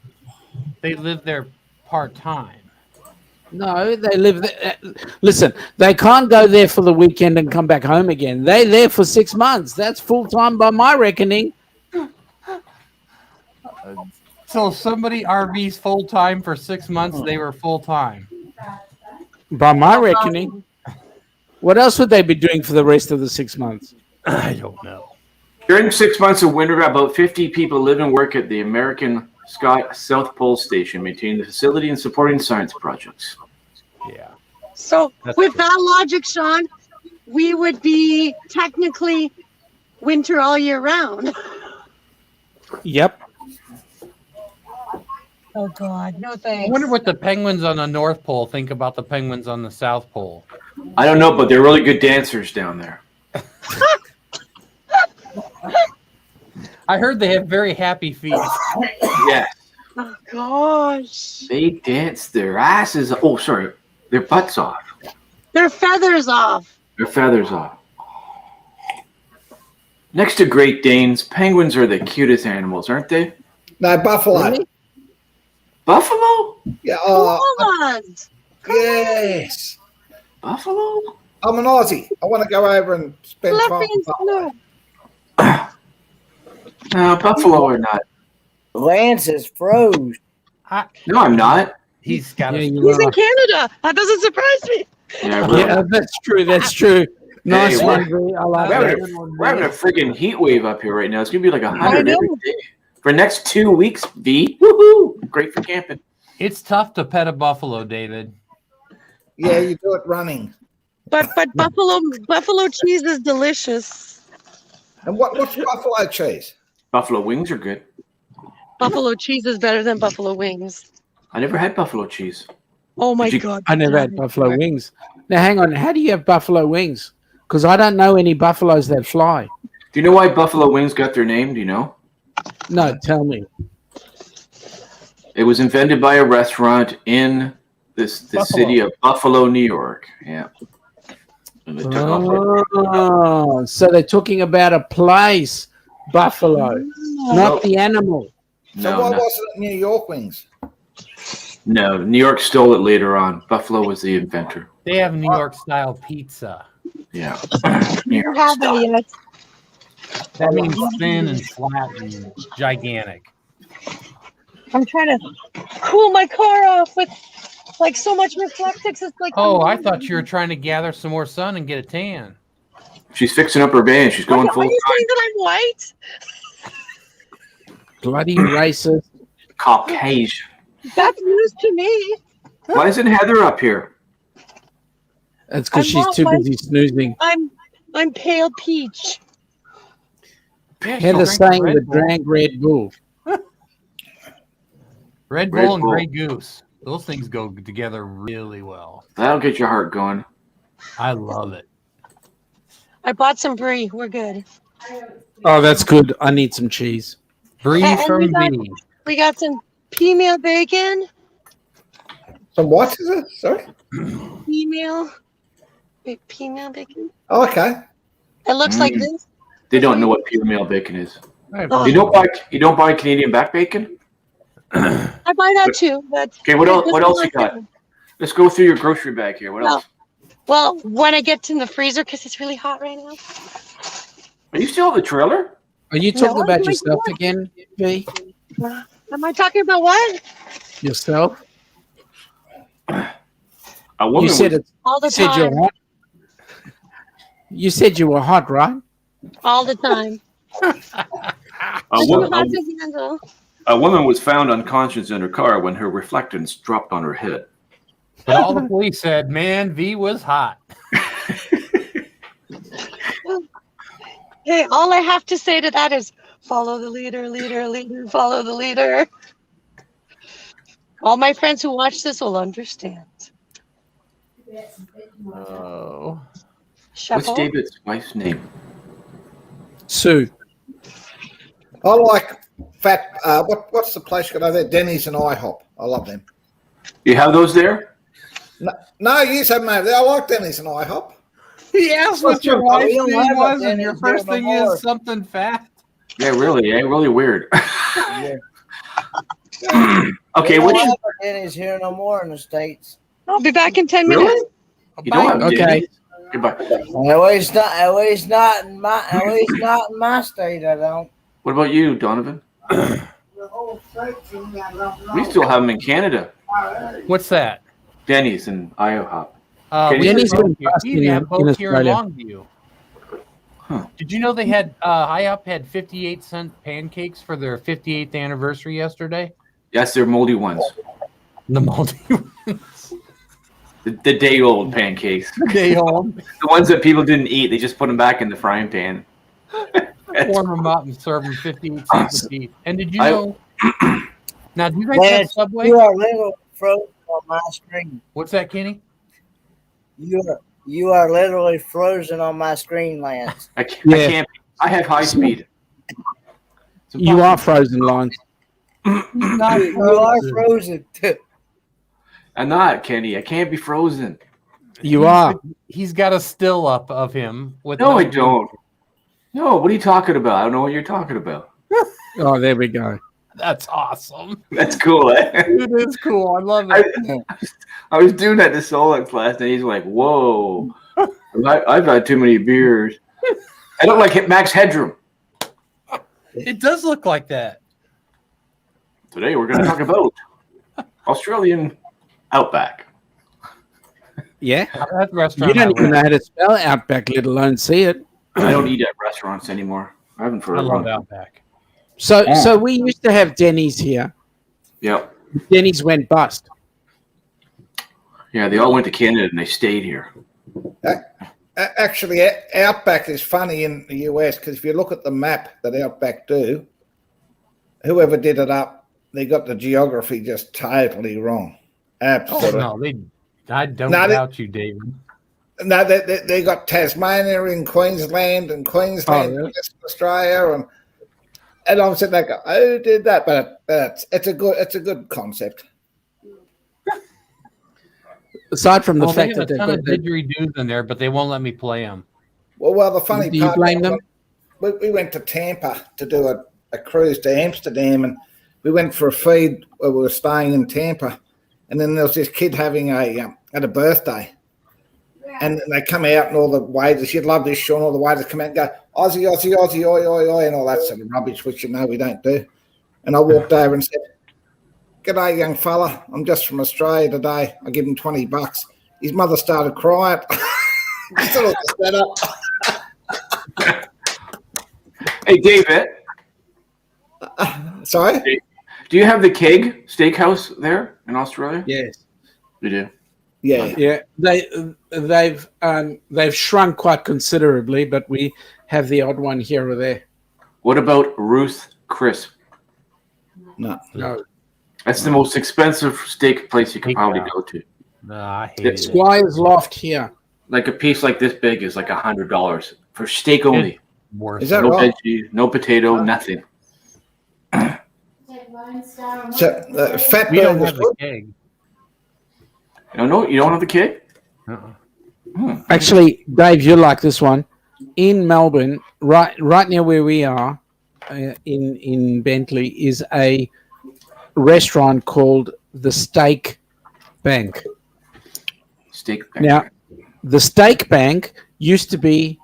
they live there part time. No, they live there. Listen, they can't go there for the weekend and come back home again. They're there for 6 months. That's full time by my reckoning. So if somebody RVs full time for 6 months, they were full time. By my reckoning. What else would they be doing for the rest of the 6 months? I don't know. During 6 months of winter, about 50 people live and work at the American South Pole Station, maintaining the facility and supporting science projects. Yeah. So That's with true. that logic, Sean, we would be technically winter all year round. Yep. Oh God, no I thanks. wonder what the penguins on the North Pole think about the penguins on the South Pole. I don't know, but they're really good dancers down there. I heard they have very happy feet. Yes. Oh gosh. They dance their asses. Oh, sorry. Their butts off. Their feathers off. Their feathers off. Next to Great Danes, penguins are the cutest animals, aren't they? No, buffalo. Really? Buffalo? Yeah. Pumas. Yes. Buffalo? I'm an Aussie. I want to go over and spend time with Flipping buffalo. snow. No, buffalo are not. Lance is froze. No, I'm not. He's got Yeah, a you He's in are. Canada. That doesn't surprise me. Yeah, we're, Yeah, that's true. That's true. Nice Hey, one, Bree. I love we're that. having a friggin' heat wave up here right now. It's going to be like 100 I know. every day. For the next 2 weeks, V. Woohoo! Great for camping. It's tough to pet a buffalo, David. Yeah, you do it running. But buffalo cheese is delicious. And what's buffalo cheese? Buffalo wings are good. Buffalo cheese is better than buffalo wings. I never had buffalo cheese. Oh my Did you- God. I never had buffalo wings. Now, hang on. How do you have buffalo wings? Because I don't know any buffaloes that fly. Do you know why buffalo wings got their name? Do you know? No, tell me. It was invented by a restaurant in the city of Buffalo, New York. Yeah. And they took off. Oh, so they're talking about a place, buffalo, not the animal. So No, why no. wasn't it New York wings? No, New York stole it later on. Buffalo was the inventor. They have New York style pizza. Yeah. You don't have that yet. That means thin and flat and gigantic. I'm trying to cool my car off with like so much reflectix. It's like Oh, I thought you were trying to gather some more sun and get a tan. She's fixing up her band. She's going Are full you time. saying that I'm white? Bloody racist. Caucasian. That's news to me. Why isn't Heather up here? That's because I'm she's not too white. busy snoozing. I'm pale peach. Yeah, she Heather's drank saying Red the Bull. drag Red Bull. Red Red Bull and Bull. Grey Goose. Those things go together really well. That'll get your heart going. I love it. I bought some brie. We're good. Oh, that's good. I need some cheese. Brie And from we got- B. We got some pea meal bacon. Some what is it? Sorry. Pea meal. Wait, pea meal bacon. Oh, okay. It looks like this. They don't know what pure meal bacon is. Oh. You don't buy Canadian back bacon? I buy that too, but Okay, what else? this What is else my you got? favorite. Let's go through your grocery bag here. What else? Well, when I get in the freezer, because it's really hot right now. Are you still at the trailer? Are you talking No, about I'm yourself like, again, V? Am I talking about what? Yourself? A woman You said was- it. All the Said you're time. hot. You said you were hot, right? All the time. a, I'm woman, hot to handle. a woman was found unconscious in her car when her reflectance dropped on her head. But all the police said, man, V was hot. Hey, all I have to say to that is follow the leader, leader, leader, follow the leader. All my friends who watch this will understand. Oh. What's Shuffle. David's wife's name? Sue. I like fat. What's the place called there? Denny's and IHOP. I love them. You have those there? No, you said mate. I like Denny's and IHOP. He asked what your We wife's don't name have was, a and your Denny's first here no thing more. is something fat. Yeah, really. Really weird. Yeah. Okay, We which don't have a Denny's here no more in the States. I'll be back in 10 really? minutes. You don't have Okay. Denny's? Goodbye. At least not in my state. I don't. What about you, Donovan? We still have them in Canada. What's that? Denny's and IHOP. We Denny's have been both here. busting We have in both here in Australia. Longview. Huh. Did you know they had IHOP had 58-cent pancakes for their 58th anniversary yesterday? Yes, they're moldy ones. The multi The day-old pancakes. day old. The ones that people didn't eat. They just put them back in the frying pan. Warm them up and serve them 58 cents a piece. And did you I- know? Now, do you guys Man, have Subway? you are literally frozen on my screen. What's that, Kenny? You are literally frozen on my screen, Lance. I Yeah. can't. I have high speed. It's You are frozen, Lines. Not You are frozen. I'm not, Kenny. I can't be frozen. You are. He's got a still up of him with No, I don't. No, what are you talking about? I don't know what you're talking about. Oh, there we go. That's awesome. That's cool, eh? It is cool. I love it. I was doing that to Solix last night. He's like, whoa. I've had too many beers. I look like Max Headroom. It does look like that. Today we're going to talk about Australian Outback. Yeah. That restaurant. You don't I even love. know how to spell Outback, let alone see it. I don't eat at restaurants anymore. I haven't for I a love long time. Outback. So we used to have Denny's here. Yep. Denny's went bust. Yeah, they all went to Canada and they stayed here. Actually, Outback is funny in the US because if you look at the map that Outback do, whoever did it up, they got the geography just totally wrong. Oh Absolutely. no, I don't No, they- doubt you, David. No, they got Tasmania in Queensland and Queensland in Western Australia, and I'm sitting there going, "Oh, did that?" But it's a good concept. Aside from the Well, fact they that have they've a ton of got the, didgeridoos in there, but they won't let me play them. Well, the funny do you part, blame them? we went to Tampa to do a cruise to Amsterdam, and we went for a feed where we were staying in Tampa, And then there was this kid having at a birthday. And they come out and all the waiters, you'd love this, Sean, all the waiters come out and go, Aussie, Aussie, Aussie, oi, oi, oi, and all that sort of rubbish, which we don't do. And I walked over and said, "G'day, young fella. I'm just from Australia today." I give him $20. His mother started crying. Sort of set up. Hey, David. Sorry? Do you have the Keg Steakhouse there in Australia? Yes. You do? Yeah. They've shrunk quite considerably, but we have the odd one here or there. What about Ruth Crisp? No. That's the most expensive steak place you can probably go to. No, I hate it. Squire's Loft here. Like a piece like this big is like $100 for steak only. Is that no right? veggie, no potato, nothing. So fat We don't burgers have the good? keg. No, you don't have the Keg? Actually, Dave, you like this one. In Melbourne, right near where we are, in Bentley, is a restaurant called the Steak Bank. Steak Bank. Now, the Steak Bank used to be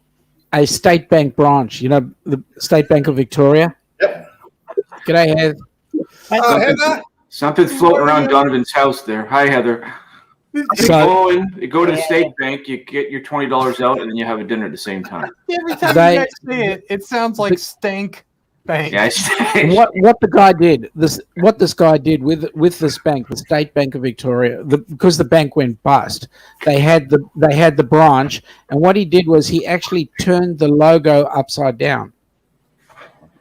a State Bank branch. You know, the State Bank of Victoria. Yep. G'day, Heath. Heather? Something's floating around Donovan's house there. Hi, Heather. You go to the State Bank, you get your $20 out, and then you have a dinner at the same time. Every time you guys say it, it sounds like Stank Bank. Yeah, what this guy did with this bank, the State Bank of Victoria, because the bank went bust, they had the branch, and what he did was he actually turned the logo upside down,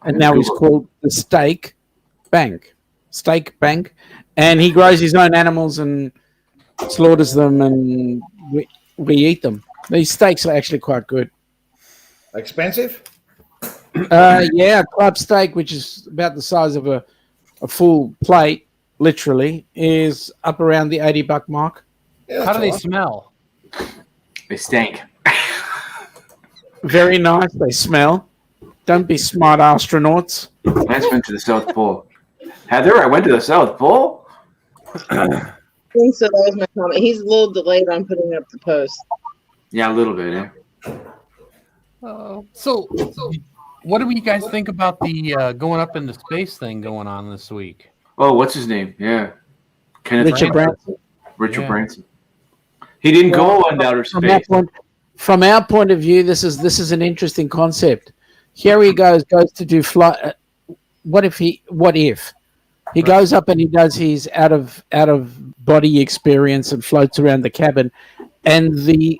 and now he's called the Steak Bank, and he grows his own animals and slaughters them, and we eat them. These steaks are actually quite good. Expensive? Yeah, a club steak, which is about the size of a full plate, literally, is up around the $80 mark. Yeah, How do they smell? They stink. Very nice. They smell. Don't be smart astronauts. Lance went to the South Pole. Heather, I went to the South Pole. I think so. That was my comment. He's a little delayed on putting up the post. Yeah, a little bit, yeah. So, what do you guys think about the going up into space thing going on this week? Oh, what's his name? Yeah. Richard Branson. Richard Branson. He didn't go into outer space. From our point of view, this is an interesting concept. Here he goes to do flight. What if he goes up and he does his out of body experience and floats around the cabin, and the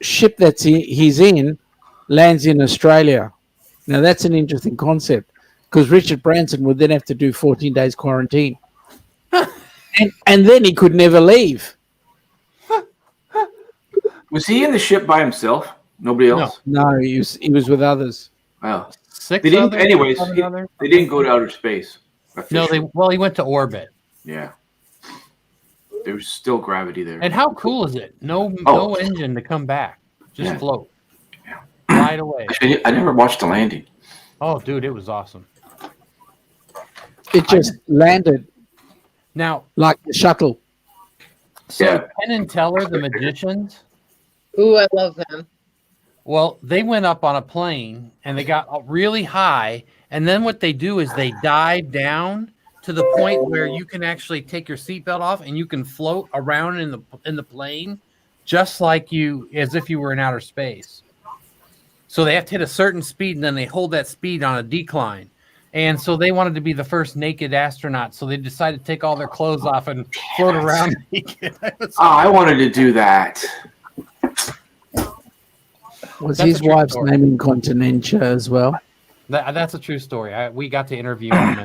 ship he's in lands in Australia. Now that's an interesting concept, because Richard Branson would then have to do 14 days quarantine, and then he could never leave. Was he in the ship by himself? Nobody else? No, he was with others. Wow. Six They didn't. others? Anyways, Another? they didn't go to outer space. No, he went to orbit. Yeah. There's still gravity there. And how cool is it? No engine to come back, just float, right away. I never watched the landing. Oh, dude, it was awesome. It just landed Now, like the shuttle. so Yeah. Penn and Teller, the magicians, Ooh, I love them. well, they went up on a plane and they got really high, and then what they do is they dive down to the point where you can actually take your seatbelt off and you can float around in the plane, just like as if you were in outer space. So they have to hit a certain speed, and then they hold that speed on a decline. And so they wanted to be the first naked astronauts, so they decided to take all their clothes off and float around naked. I wanted to do that. Was That's a his true wife's story. name Incontinentia as well? That's a true story. We got to interview him,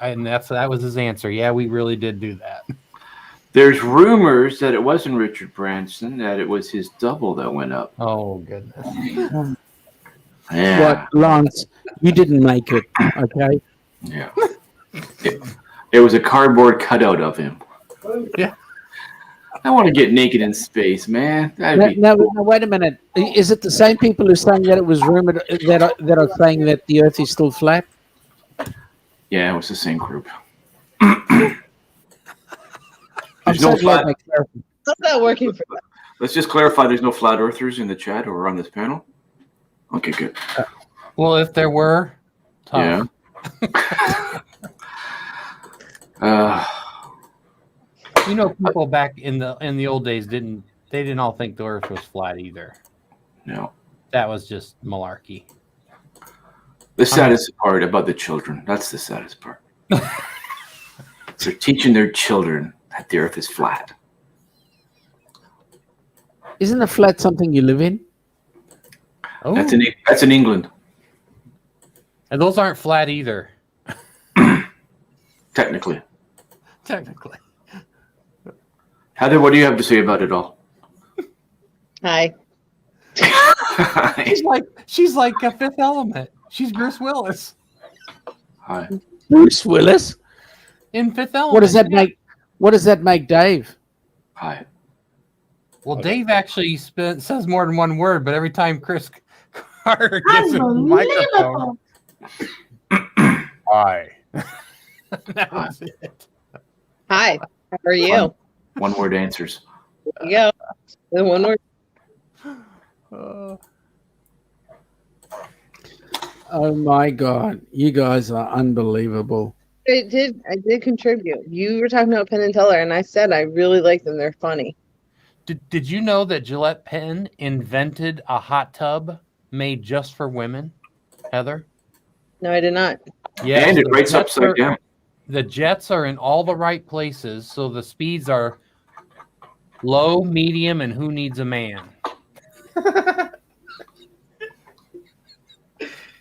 and that was his answer. Yeah, we really did do that. There's rumors that it wasn't Richard Branson, that it was his double that went up. Oh goodness! Yeah. What, Lance? You didn't make it, okay? Yeah. It was a cardboard cutout of him. Yeah. I want to get naked in space, man. That'd be No, wait a minute. Is it the same people who are saying that it was rumored that are saying that the Earth is still flat? Yeah, it was the same group. There's no flat. How's that working for that? Let's just clarify. There's no flat earthers in the chat or on this panel. Okay, good. Well, if there were, tough. Yeah. You know, people back in the old days didn't all think the Earth was flat either. No. That was just malarkey. The saddest part about the children. That's the saddest part. They're teaching their children that the Earth is flat. Isn't a flat something you live in? Oh, That's in England. And those aren't flat either. Technically. Technically. Heather, what do you have to say about it all? Hi. She's like a Fifth Element. She's Bruce Willis Hi. Bruce Willis? in Fifth Element. What does that make Dave? Hi. Well, Dave actually says more than one word, but every time Chris Carter gets a microphone, hi. That was it. Hi. How are you? One word answers. There you go. The one word. Oh my God, you guys are unbelievable. I did contribute. You were talking about Penn and Teller, and I said I really like them. They're funny. Did you know that Gillette Pen invented a hot tub made just for women, Heather? No, I did not. Yeah, And it writes upside down. The jets are in all the right places, so the speeds are low, medium, and who needs a man?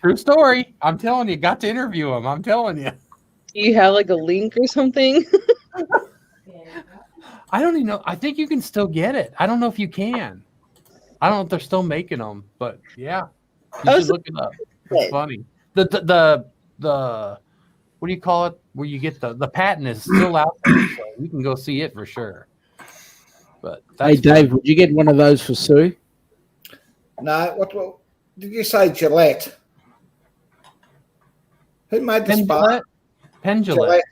True story. I'm telling you, got to interview him. I'm telling you. Do you have like a link or something? I don't even know. I think you can still get it. I don't know if you can. I don't know if they're still making them, but yeah, you should look it up. It's funny. The what do you call it? Where you get the patent is still out there, so you can go see it for sure. But hey, Dave, would you get one of those for Sue? No, what did you say, Gillette? Who made the spark? Penn Gillette.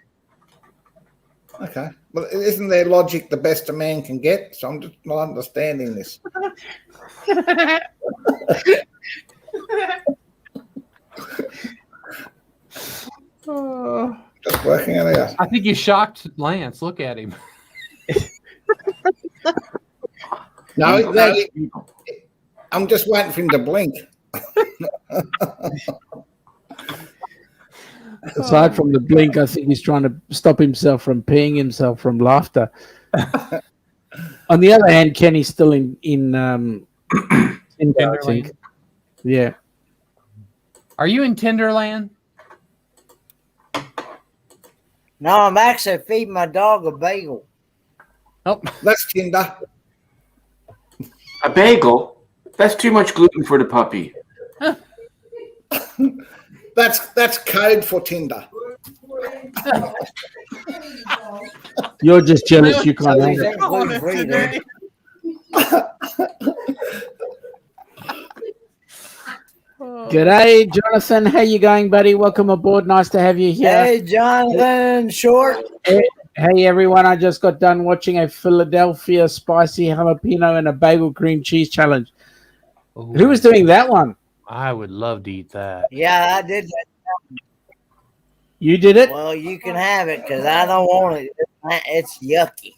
Okay. Well, isn't their logic the best a man can get? So I'm just not understanding this. Just working it out. I think you shocked Lance. Look at him. No, I'm just waiting for him to blink. Aside from the blink, I think he's trying to stop himself from peeing himself from laughter. On the other hand, Kenny's still in I think. Yeah. Are you in Tinderland? No, I'm actually feeding my dog a bagel. Oh, that's Tinder. A bagel? That's too much gluten for the puppy. That's code for Tinder. You're just jealous you can't have it. G'day, Jonathan. How you going, buddy? Welcome aboard. Nice to have you here. Hey, Jonathan Short. Hey, everyone. I just got done watching a Philadelphia spicy jalapeno and a bagel cream cheese challenge. Ooh. Who was doing that one? I would love to eat that. Yeah, I did that. You did it? Well, you can have it because I don't want it. It's yucky.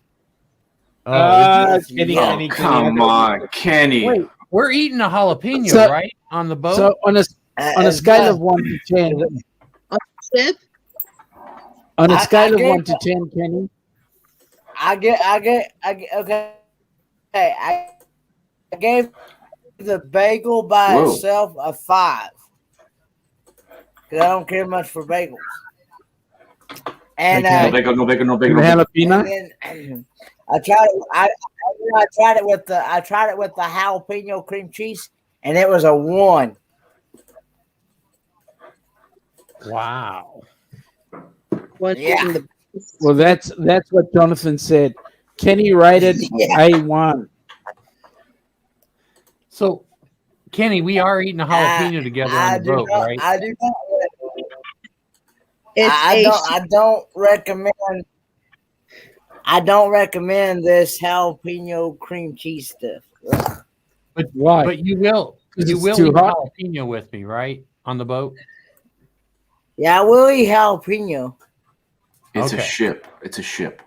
Kenny, come on, Kenny. Wait, we're eating a jalapeno, right? On the boat? So on a scale of 1 to 10. On a scale of 1 to 10, Kenny. I gave the bagel by itself a 5. Because I don't care much for bagels. And no bagel. Jalapeno. And I tried it with the jalapeno cream cheese, and it was a 1. Wow. Yeah. Well, that's what Jonathan said. Kenny rated A1. So, Kenny, we are eating a jalapeno together on the boat, right? I do not. I don't recommend. I don't recommend this jalapeno cream cheese stuff. Ugh. Why? But you will 'Cause you it's will too eat hot? jalapeno with me, right? On the boat. Yeah, I will eat jalapeno. It's a Okay. ship. It's a ship.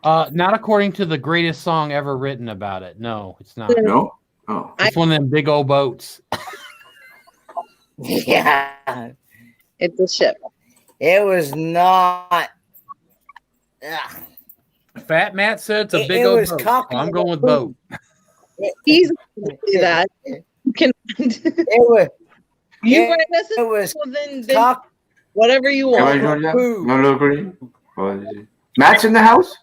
Not according to the greatest song ever written about it. No, it's not. No? Oh. It's one of them big old boats. Yeah, It's a ship. it was not. Ugh. Fat Matt said it's a It- big it old was boat. cocky I'm going with food. boat. He's gonna do that. You can. It was. You It- right, listen. It was Well, then cock. whatever you Am I want. doing that? Food. No, no, green. What is it? Matt's in the house?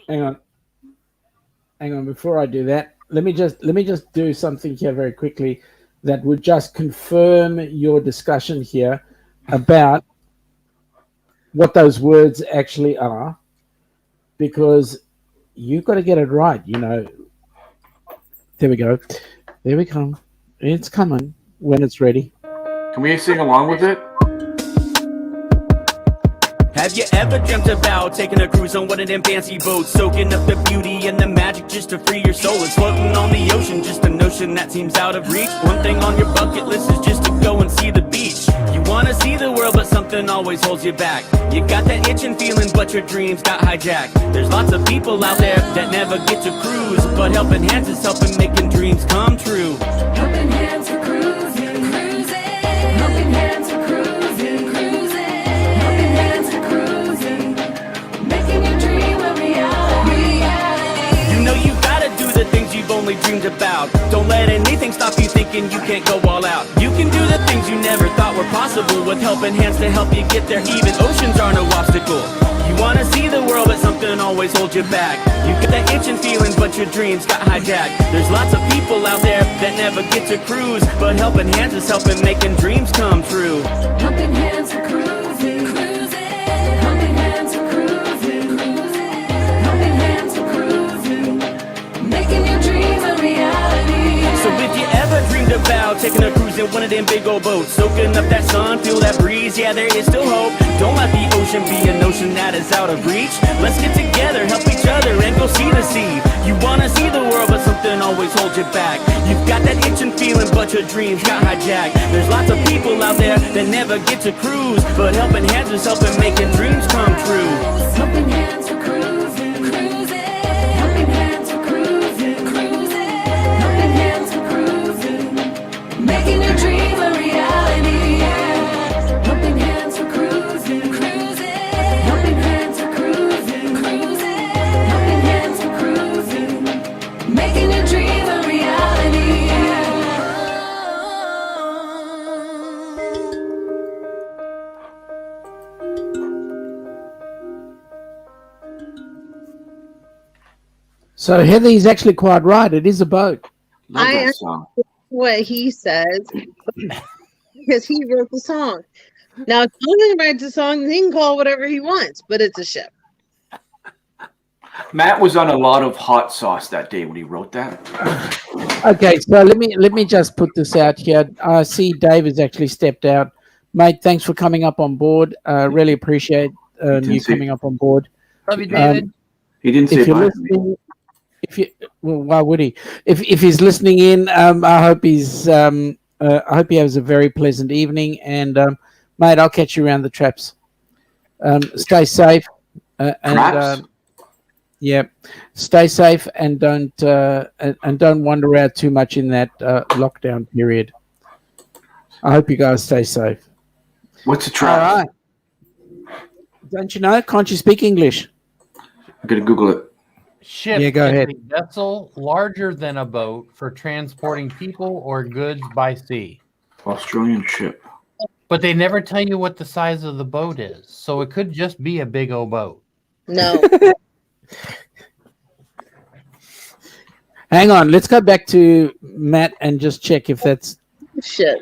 Hang on. Before I do that, let me just do something here very quickly that would just confirm your discussion here about what those words actually are, because you've got to get it right. You know. There we go. There we come. It's coming when it's ready. Can we sing along with it? Have you ever dreamt about taking a cruise on one of them fancy boats, soaking up the beauty and the magic just to free your soul? It's floating on the ocean, just a notion that seems out of reach. One thing on your bucket list is just to go and see the beach. You wanna see the world, but something always holds you back. You got that itching feeling, but your dreams got hijacked. There's lots of people out there that never get to cruise, but helping hands is helping making dreams come true. Helping hands for cruising, cruising. Helping hands for cruising, cruising. Helping hands for cruising. Making your dream a reality. You know you gotta do the things you've only dreamed about. Don't let anything stop you thinking you can't go all out. You can do the things you never thought were possible, with helping hands to help you get there. Even oceans are no obstacle. You wanna see the world, but something always holds you back. You got that itching feeling, but your dreams got hijacked. There's lots of people out there that never get to cruise, but helping hands is helping making dreams come true. Helping hands for cruising, cruising. Helping hands for cruising, cruising. Helping hands for cruising. Making your dream a reality. So if you ever dreamed about taking a cruise in one of them big old boats, soaking up that sun, feel that breeze, yeah, there is still hope. Don't let the ocean be a notion that is out of reach. Let's get together, help each other, and go see the sea. You wanna see the world, but something always holds you back. You've got that itching feeling, but your dreams got hijacked. There's lots of people out there that never get to cruise, but helping hands is helping making dreams come true. Helping hands for cruising, cruising. Helping hands for cruising, cruising. Helping hands for cruising. Making your dream a reality. Helping hands for cruising, cruising. Helping hands for cruising, cruising. Helping hands for cruising. Making your dream a reality. So Heather's actually quite right. It is a boat. Love I that song. What he says because he wrote the song. Now, if Jonathan writes a song, he can call it whatever he wants, but it's a ship. Matt was on a lot of hot sauce that day when he wrote that. Okay, so let me just put this out here. I see Dave has actually stepped out. Mate, thanks for coming up on board. Really appreciate you coming up on board. Love you, David. He didn't say If you're bye to me. listening, well, why would he? If he's listening in, I hope he's I hope he has a very pleasant evening. And mate, I'll catch you around the traps. Stay safe. Traps? Yeah, stay safe and don't wander out too much in that lockdown period. I hope you guys stay safe. What's a trap? All right. Don't you know? Can't you speak English? I'm gonna Google it. Ship Yeah, go is ahead. a vessel larger than a boat for transporting people or goods by sea. Australian ship. But they never tell you what the size of the boat is, so it could just be a big old boat. No. Hang on. Let's go back to Matt and just check if that's Shit.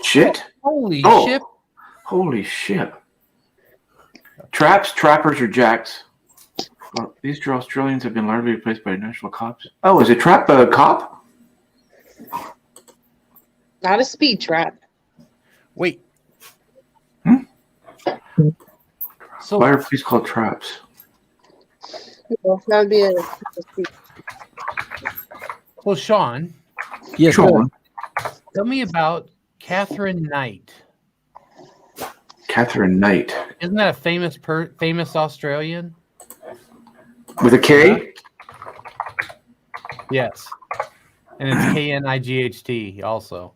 Shit? Holy Oh. shit! Holy shit. Traps, trappers, or jacks. Well, these two Australians have been largely replaced by national cops. Oh, is a trap a cop? Not a speed trap. Wait, So Why are fleas called traps? Well, that would be a well, Sean, Yes, sir. Sean. tell me about Catherine Knight. Catherine Knight. Isn't that a famous Australian? With a K? Yes. And it's Knight also.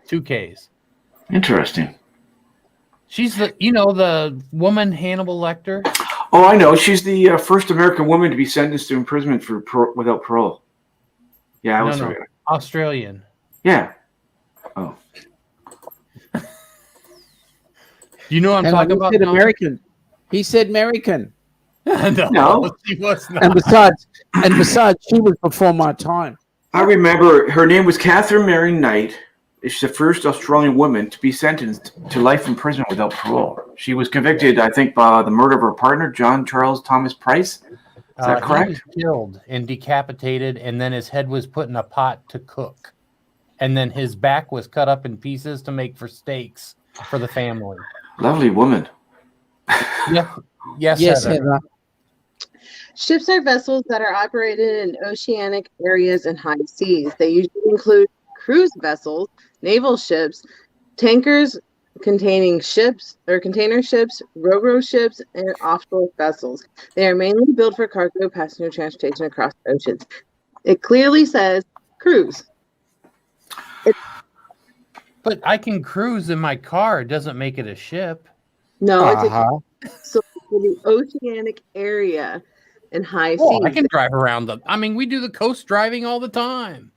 2 Ks. Interesting. She's the woman Hannibal Lecter. Oh, I know. She's the first American woman to be sentenced to imprisonment without parole. Yeah, I was right. Australian. Yeah. Oh. You know what I'm talking about? He said American. He said American. No. She was not. And besides, she was before my time. I remember her name was Catherine Mary Knight. She's the first Australian woman to be sentenced to life in prison without parole. She was convicted, I think, by the murder of her partner, John Charles Thomas Price. Is that correct? He was killed and decapitated, and then his head was put in a pot to cook. And then his back was cut up in pieces to make for steaks for the family. Lovely woman. Yeah. Yes, Heather. Ships are vessels that are operated in oceanic areas and high seas. They usually include cruise vessels, naval ships, tankers containing ships or container ships, ro-ro ships, and offshore vessels. They are mainly built for cargo passenger transportation across the oceans. It clearly says cruise. But I can cruise in my car. It doesn't make it a ship. No, it's so for the oceanic area and high seas. I can drive around we do the coast driving all the time.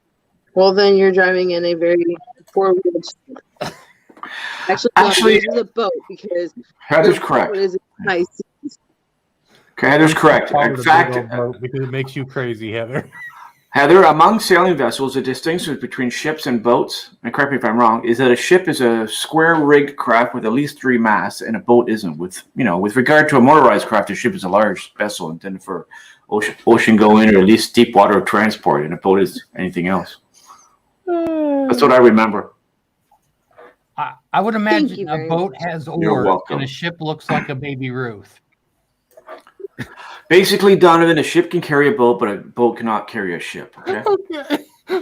Well, then you're driving in a very four-wheeled ship. Actually, this is a boat because Heather's correct. Is high seas. Okay, Heather's correct. In fact, because it makes you crazy, Heather. Heather, among sailing vessels, the distinction between ships and boats, and correct me if I'm wrong, is that a ship is a square-rigged craft with at least 3 masts, and a boat isn't. With regard to a motorized craft, a ship is a large vessel intended for ocean going or at least deep water transport, and a boat is anything else. That's what I remember. I would imagine a boat has oars and a ship looks like a baby Ruth. Basically, Donovan, a ship can carry a boat, but a boat cannot carry a ship. Okay?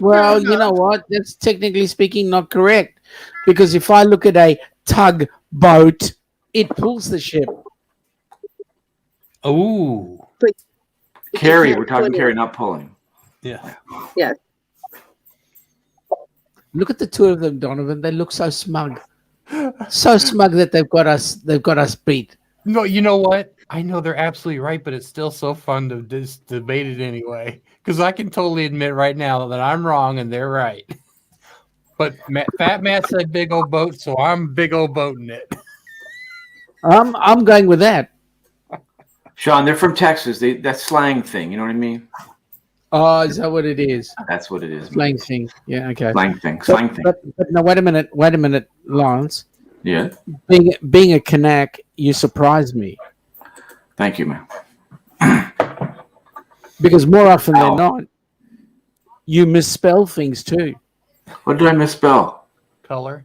Well, you know what? That's technically speaking not correct. Because if I look at a tugboat, it pulls the ship. Oh. Carry. We're talking carry, not pulling. Yeah. Yeah. Look at the two of them, Donovan. They look so smug. So smug that they've got us beat. No, you know what? I know they're absolutely right, but it's still so fun to just debate it anyway. Because I can totally admit right now that I'm wrong and they're right. But Fat Matt said big old boat, so I'm big old boating it. I'm going with that. Sean, they're from Texas. That slang thing, you know what I mean? Oh, is that what it is? That's what it is. Slang thing. Yeah, okay. Slang thing. But no, wait a minute, Lawrence. Yeah. Being a Kanak, you surprised me. Thank you, man. Because more often than not, you misspell things too. What did I misspell? Color.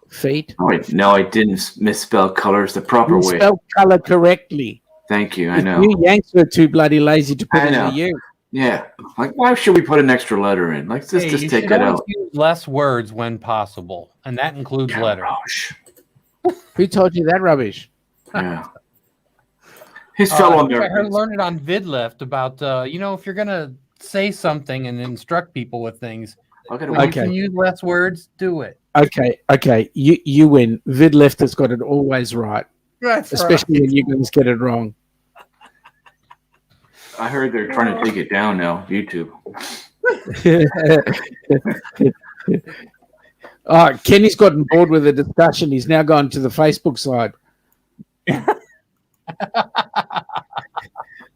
Feet. No, I didn't misspell colors the proper way. Spell color correctly. Thank you. I know. You Yanks were too bloody lazy to put it in the U. Yeah. Like, why should we put an extra letter in? Like, just take it out. Use less words when possible, and that includes letters. Who told you that rubbish? Yeah. His fellow Americans. I learned it on VidLift about, if you're going to say something and instruct people with things, when you can use less words, do it. Okay. You win. VidLift has got it always right. That's especially when you guys get it wrong. I heard they're trying to take it down now, YouTube. Kenny's gotten bored with the discussion. He's now gone to the Facebook side.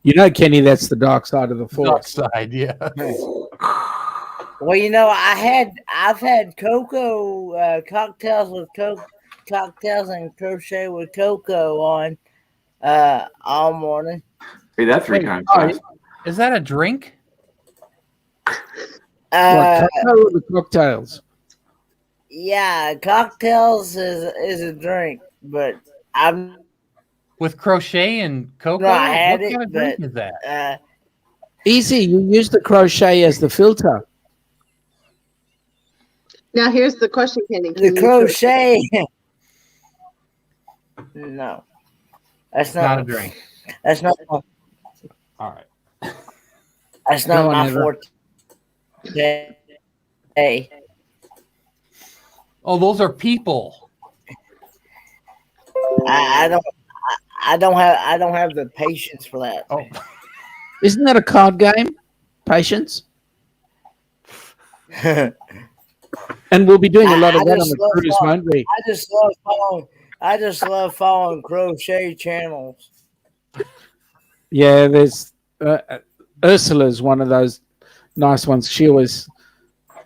You know, Kenny, that's the dark side of the force. Dark side, yeah. Well, I've had cocoa cocktails with cocktails and crochet with cocoa on all morning. Hey, that's 3 times. Is that a drink? Cocoa or the cocktails? Yeah, cocktails is a drink, but I'm. with crochet and cocoa? No, I had what it, kind of drink but is that? Easy. You use the crochet as the filter. Now here's the question, Kenny. the Can you crochet. No, that's Not not a drink. That's not. All right. That's Go not on, my Eva. forte. Hey, Oh, those are people. I don't have the patience for that. Oh, Isn't that a card game? Patience. And we'll be doing a lot of that on the cruise, won't we? I just love following crochet channels. Yeah, there's Ursula's one of those nice ones. She always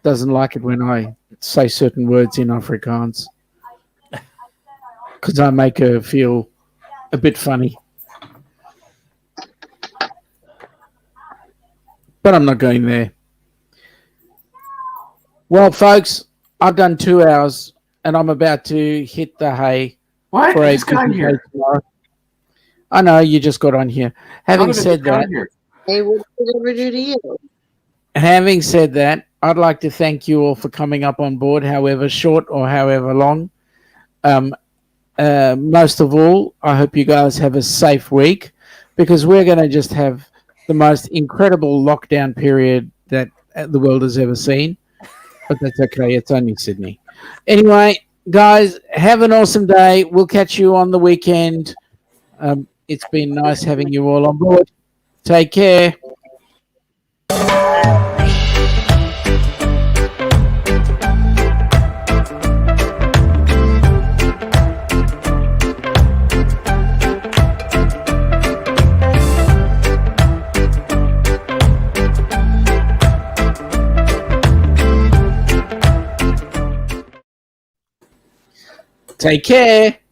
doesn't like it when I say certain words in Afrikaans because I make her feel a bit funny. But I'm not going there. Well, folks, I've done 2 hours and I'm about to hit the hay What? for I a just got busy here. day tomorrow. I know you just got on here. Having said that, Hey, what did it ever do to you? Having said that, I'd like to thank you all for coming up on board, however short or however long. Most of all, I hope you guys have a safe week because we're going to just have the most incredible lockdown period that the world has ever seen. But that's okay. It's only Sydney. Anyway, guys, have an awesome day. We'll catch you on the weekend. It's been nice having you all on board. Take care. Take care.